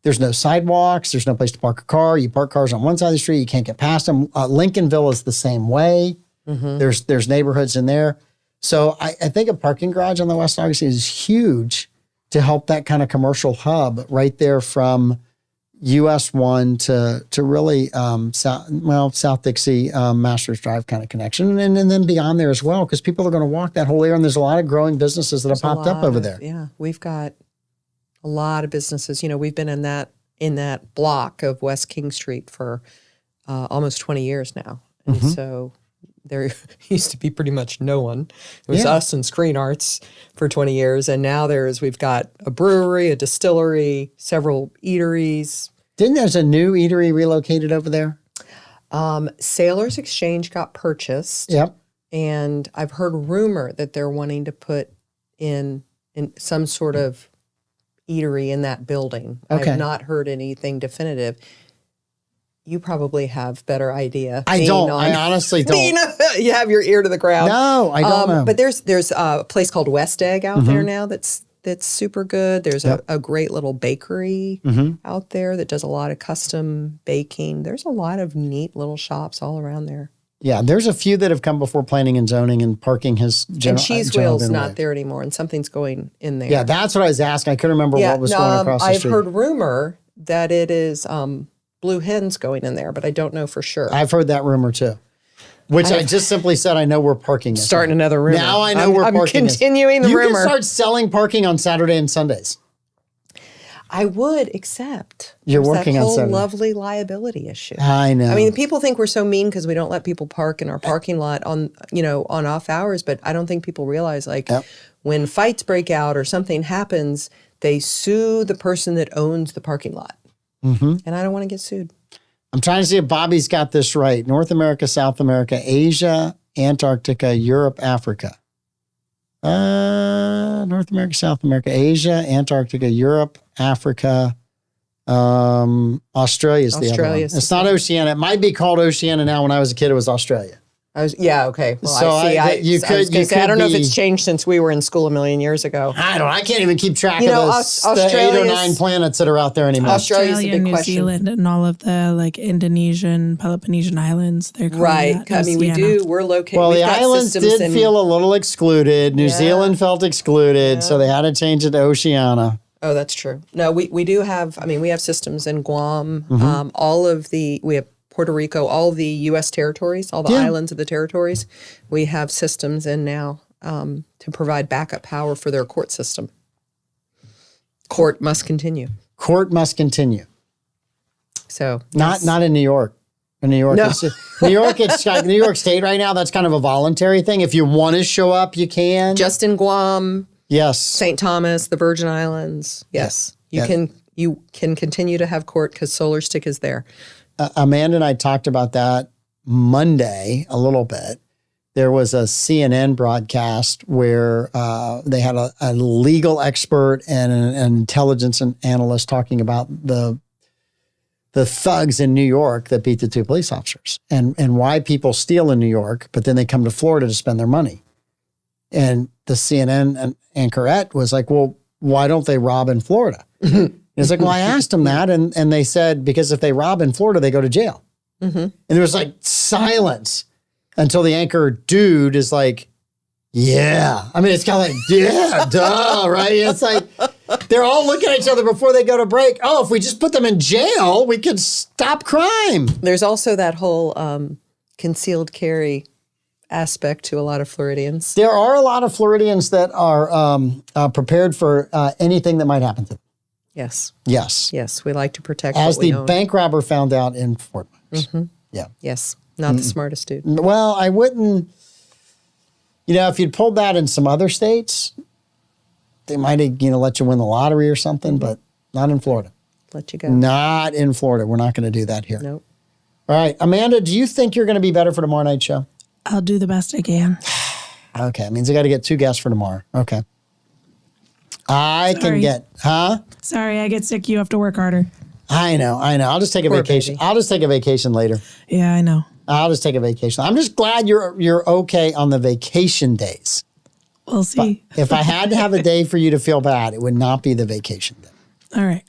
[SPEAKER 1] There's no sidewalks. There's no place to park a car. You park cars on one side of the street. You can't get past them. Lincolnville is the same way. There's neighborhoods in there. So I think a parking garage on the West Augustine is huge to help that kind of commercial hub right there from US 1 to really South Dixie, Masters Drive kind of connection. And then beyond there as well, because people are going to walk that whole area. And there's a lot of growing businesses that have popped up over there.
[SPEAKER 3] Yeah, we've got a lot of businesses. We've been in that block of West King Street for almost 20 years now. And so there used to be pretty much no one. It was us and Screen Arts for 20 years. And now we've got a brewery, a distillery, several eateries.
[SPEAKER 1] Didn't there's a new eatery relocated over there?
[SPEAKER 3] Sailors Exchange got purchased.
[SPEAKER 1] Yep.
[SPEAKER 3] And I've heard rumor that they're wanting to put in some sort of eatery in that building.
[SPEAKER 1] Okay.
[SPEAKER 3] I've not heard anything definitive. You probably have better idea.
[SPEAKER 1] I don't. I honestly don't.
[SPEAKER 3] You have your ear to the ground.
[SPEAKER 1] No, I don't know.
[SPEAKER 3] But there's a place called West Egg out there now that's super good. There's a great little bakery out there that does a lot of custom baking. There's a lot of neat little shops all around there.
[SPEAKER 1] Yeah, there's a few that have come before planning and zoning, and parking has
[SPEAKER 3] and Cheese Wheel's not there anymore, and something's going in there.
[SPEAKER 1] Yeah, that's what I was asking. I couldn't remember what was going across the street.
[SPEAKER 3] I've heard rumor that it is Blue Hen's going in there, but I don't know for sure.
[SPEAKER 1] I've heard that rumor too. Which I just simply said, I know where parking is.
[SPEAKER 3] Starting another rumor.
[SPEAKER 1] Now I know where parking is.
[SPEAKER 3] I'm continuing the rumor.
[SPEAKER 1] You can start selling parking on Saturday and Sundays.
[SPEAKER 3] I would, except
[SPEAKER 1] you're working
[SPEAKER 3] that
[SPEAKER 1] on
[SPEAKER 3] whole
[SPEAKER 1] Saturday.
[SPEAKER 3] Lovely liability issue.
[SPEAKER 1] I know.
[SPEAKER 3] I mean, people think we're so mean because we don't let people park in our parking lot on off hours, but I don't think people realize when fights break out or something happens, they sue the person that owns the parking lot. And I don't want to get sued.
[SPEAKER 1] I'm trying to see if Bobby's got this right. North America, South America, Asia, Antarctica, Europe, Africa. North America, South America, Asia, Antarctica, Europe, Africa, Australia is the other one. It's not Oceania. It might be called Oceania now. When I was a kid, it was Australia.
[SPEAKER 3] Okay. Well,
[SPEAKER 1] so
[SPEAKER 3] I don't know if it's changed since we were in school a million years ago.
[SPEAKER 1] I can't even keep track of the 8 or 9 planets that are out there anymore.
[SPEAKER 3] Australia,
[SPEAKER 2] New Zealand, and all of the Indonesian, Peloponnesian islands. They're
[SPEAKER 3] right. I mean, we're located.
[SPEAKER 1] Well, the islands did feel a little excluded. New Zealand felt excluded, so they had to change it to Oceania.
[SPEAKER 3] Oh, that's true. No, we do have. I mean, we have systems in Guam. We have Puerto Rico, all the U.S. territories, all the islands of the territories, we have systems in now to provide backup power for their court system. Court must continue.
[SPEAKER 1] Court must continue.
[SPEAKER 3] So
[SPEAKER 1] not in New York. In New York,
[SPEAKER 3] no.
[SPEAKER 1] It's like New York State right now. That's kind of a voluntary thing. If you want to show up, you can.
[SPEAKER 3] Just in Guam.
[SPEAKER 1] Yes.
[SPEAKER 3] St. Thomas, the Virgin Islands. Yes. You can continue to have court because Solar Stik is there.
[SPEAKER 1] Amanda and I talked about that Monday a little bit. There was a CNN broadcast where they had a legal expert and an intelligence analyst talking about the thugs in New York that beat the 2 police officers and why people steal in New York, but then they come to Florida to spend their money. And the CNN anchorette was like, well, why don't they rob in Florida? It's like, well, I asked them that, and they said, because if they rob in Florida, they go to jail. And there was like silence until the anchor dude is like, yeah. I mean, it's kind of like, yeah, duh, right? It's like, they're all looking at each other before they go to break. Oh, if we just put them in jail, we could stop crime.
[SPEAKER 3] There's also that whole concealed carry aspect to a lot of Floridians.
[SPEAKER 1] There are a lot of Floridians that are prepared for anything that might happen to them.
[SPEAKER 3] Yes.
[SPEAKER 1] Yes.
[SPEAKER 3] Yes. We like to protect
[SPEAKER 1] as
[SPEAKER 3] what we
[SPEAKER 1] the
[SPEAKER 3] own.
[SPEAKER 1] bank robber found out in Fort Myers. Yeah.
[SPEAKER 3] Yes. Not the smartest dude.
[SPEAKER 1] Well, I wouldn't, if you'd pulled that in some other states, they might have, let you win the lottery or something, but not in Florida.
[SPEAKER 3] Let you go.
[SPEAKER 1] Not in Florida. We're not going to do that here.
[SPEAKER 3] Nope.
[SPEAKER 1] All right. Amanda, do you think you're going to be better for tomorrow night's show?
[SPEAKER 2] I'll do the best I can.
[SPEAKER 1] Okay. It means I got to get 2 guests for tomorrow. Okay. Sorry,
[SPEAKER 2] I get sick. You have to work harder.
[SPEAKER 1] I know. I'll just take a vacation.
[SPEAKER 3] Baby.
[SPEAKER 1] I'll just take a vacation later.
[SPEAKER 2] Yeah, I know.
[SPEAKER 1] I'll just take a vacation. I'm just glad you're okay on the vacation days.
[SPEAKER 2] We'll see.
[SPEAKER 1] But if I had to have a day for you to feel bad, it would not be the vacation day.
[SPEAKER 2] All right.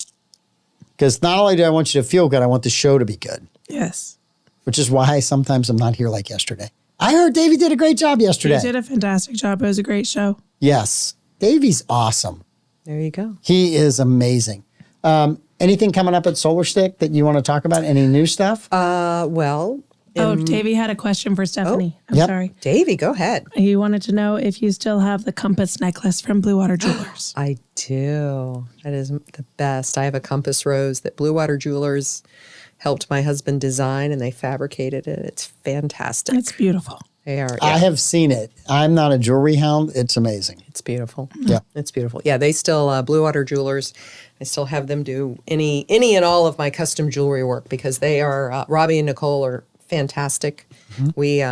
[SPEAKER 1] Because not only do I want you to feel good, I want the show to be good.
[SPEAKER 2] Yes.
[SPEAKER 1] Which is why sometimes I'm not here like yesterday. I heard Davey did a great job yesterday.
[SPEAKER 2] You did a fantastic job. It was a great show.
[SPEAKER 1] Yes. Davey's awesome.
[SPEAKER 3] There you go.
[SPEAKER 1] He is amazing. Anything coming up at Solar Stik that you want to talk about? Any new stuff?
[SPEAKER 2] Davey had a question for Stephanie. I'm sorry.
[SPEAKER 3] Davey, go ahead.
[SPEAKER 2] He wanted to know if you still have the compass necklace from Blue Water Jewelers.
[SPEAKER 3] I do. That is the best. I have a compass rose that Blue Water Jewelers helped my husband design, and they fabricated it. It's fantastic.
[SPEAKER 2] It's beautiful.
[SPEAKER 3] They are.
[SPEAKER 1] I have seen it. I'm not a jewelry hound. It's amazing.
[SPEAKER 3] It's beautiful.
[SPEAKER 1] Yeah.
[SPEAKER 3] It's beautiful. Yeah, they still, Blue Water Jewelers, I still have them do any and all of my custom jewelry work because they are, Robbie and Nicole are fantastic. We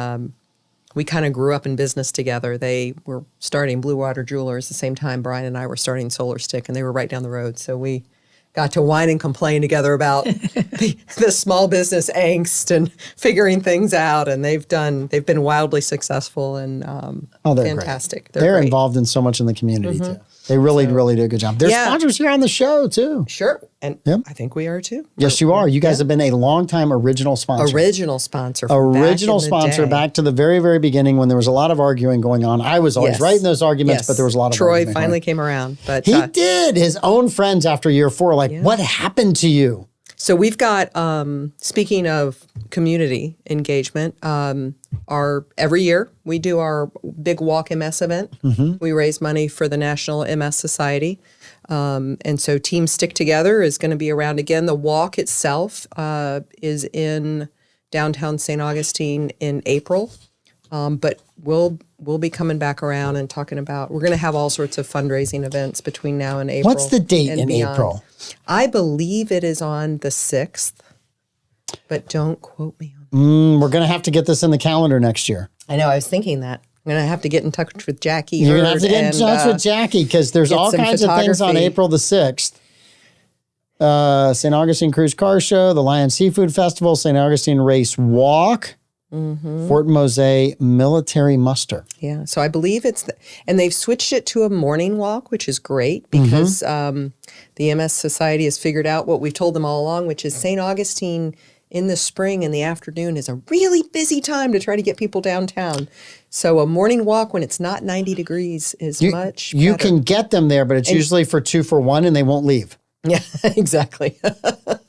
[SPEAKER 3] we kind of grew up in business together. They were starting Blue Water Jewelers the same time Brian and I were starting Solar Stik, and they were right down the road. So we got to whine and complain together about the small business angst and figuring things out. And they've been wildly successful and fantastic.
[SPEAKER 1] They're
[SPEAKER 3] great.
[SPEAKER 1] involved in so much in the community too. They really do a good job. They're sponsors here on the show too.
[SPEAKER 3] Sure. And I think we are too.
[SPEAKER 1] Yes, you are. You guys have been a longtime original sponsor.
[SPEAKER 3] Original sponsor
[SPEAKER 1] back to the very, very beginning when there was a lot of arguing going on. I was always right in those arguments, but there was a lot of
[SPEAKER 3] Troy
[SPEAKER 1] arguing.
[SPEAKER 3] finally came around. But
[SPEAKER 1] he did. His own friends after year 4 what happened to you?
[SPEAKER 3] So we've got, speaking of community engagement, every year we do our big Walk MS event. We raise money for the National MS Society. And so Team Stik Together is going to be around again. The walk itself is in downtown St. Augustine in April. But we'll be coming back around and talking about, we're going to have all sorts of fundraising events between now and April.
[SPEAKER 1] What's the date in April?
[SPEAKER 3] I believe it is on the 6th, but don't quote me on that.
[SPEAKER 1] We're going to have to get this in the calendar next year.
[SPEAKER 3] I know, I was thinking that. I'm going to have to get in touch with Jackie.
[SPEAKER 1] You're going to have to get in touch with Jackie because there's all kinds of things on April the 6th. St. Augustine Cruise Car Show, the Lion Seafood Festival, St. Augustine Race Walk, Fort Mose Military Muster.
[SPEAKER 3] Yeah, so I believe and they've switched it to a morning walk, which is great because the MS Society has figured out what we've told them all along, which is St. Augustine in the spring in the afternoon is a really busy time to try to get people downtown. So a morning walk when it's not 90 degrees is much better.
[SPEAKER 1] You can get them there, but it's usually for 2 for 1 and they won't leave.
[SPEAKER 3] Yeah, exactly.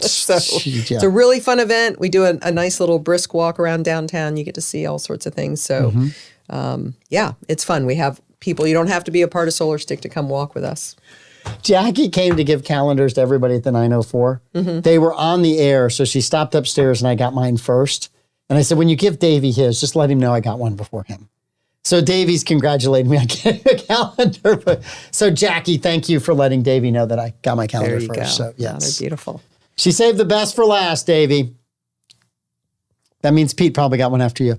[SPEAKER 3] So it's a really fun event. We do a nice little brisk walk around downtown. You get to see all sorts of things. So it's fun. We have people. You don't have to be a part of Solar Stik to come walk with us.
[SPEAKER 1] Jackie came to give calendars to everybody at the 904. They were on the air, so she stopped upstairs and I got mine first. And I said, when you give Davey his, just let him know I got one before him. So Davey's congratulating me on getting a calendar. So Jackie, thank you for letting Davey know that I got my calendar first.
[SPEAKER 3] Go.
[SPEAKER 1] So yes,
[SPEAKER 3] they're beautiful.
[SPEAKER 1] She saved the best for last, Davey. That means Pete probably got one after you.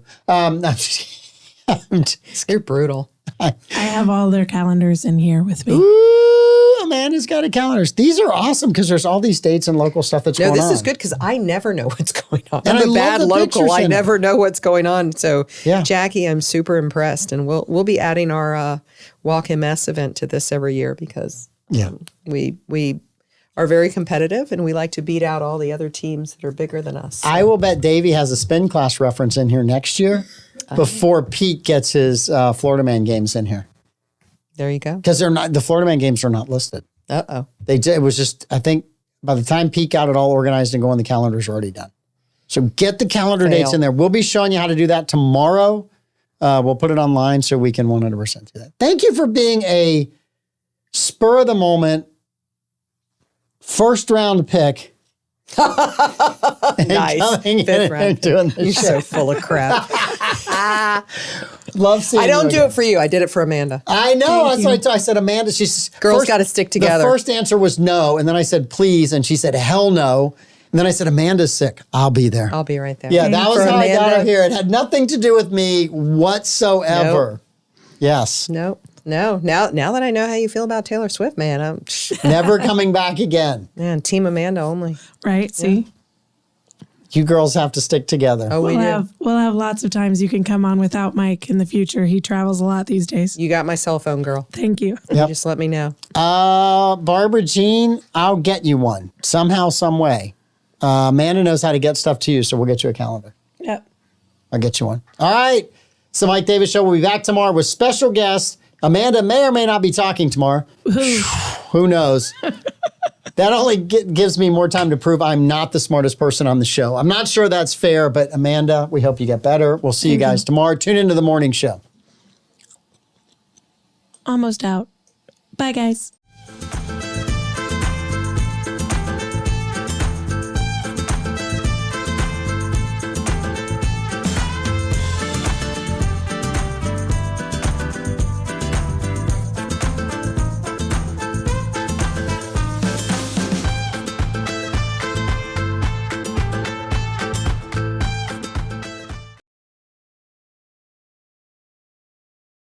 [SPEAKER 3] You're brutal.
[SPEAKER 2] I have all their calendars in here with me.
[SPEAKER 1] Ooh, Amanda's got a calendar. These are awesome because there's all these dates and local stuff that's going on.
[SPEAKER 3] No, this is good because I never know what's going on.
[SPEAKER 1] And
[SPEAKER 3] I'm a bad local. I never know what's going on. So Jackie, I'm super impressed. And we'll be adding our Walk MS event to this every year because we are very competitive and we like to beat out all the other teams that are bigger than us.
[SPEAKER 1] I will bet Davey has a spin class reference in here next year before Pete gets his Florida Man games in here.
[SPEAKER 3] There you go.
[SPEAKER 1] Because the Florida Man games are not listed.
[SPEAKER 3] Uh-oh.
[SPEAKER 1] It was just, I think by the time Pete got it all organized and going, the calendars are already done. So get the calendar dates in there. We'll be showing you how to do that tomorrow. We'll put it online so we can 100% do that. Thank you for being a spur of the moment, first round pick.
[SPEAKER 3] Nice. Fifth round. You're so full of crap.
[SPEAKER 1] Love seeing
[SPEAKER 3] I don't do it for you. I did it for Amanda.
[SPEAKER 1] I know. That's what I said. Amanda, she's
[SPEAKER 3] girls got to stick together.
[SPEAKER 1] The first answer was no, and then I said please, and she said hell no. And then I said, Amanda's sick. I'll be there.
[SPEAKER 3] I'll be right there.
[SPEAKER 1] Yeah, that was how I got her here. It had nothing to do with me whatsoever.
[SPEAKER 3] Nope.
[SPEAKER 1] Yes.
[SPEAKER 3] No. Now that I know how you feel about Taylor Swift, man, I'm
[SPEAKER 1] never coming back again.
[SPEAKER 3] Man, Team Amanda only.
[SPEAKER 2] Right? See?
[SPEAKER 1] You girls have to stick together.
[SPEAKER 3] Oh, we'll
[SPEAKER 2] have lots of times you can come on without Mike in the future. He travels a lot these days.
[SPEAKER 3] You got my cell phone, girl.
[SPEAKER 2] Thank you.
[SPEAKER 3] Yep. You just let me know.
[SPEAKER 1] Barbara Jean, I'll get you one somehow, some way. Amanda knows how to get stuff to you, so we'll get you a calendar.
[SPEAKER 2] Yep.
[SPEAKER 1] I'll get you one. All right. So Mike Davis Show will be back tomorrow with special guests. Amanda may or may not be talking tomorrow. Who knows? That only gives me more time to prove I'm not the smartest person on the show. I'm not sure that's fair, but Amanda, we hope you get better. We'll see you guys tomorrow. Tune into the morning show.
[SPEAKER 2] Almost out. Bye, guys.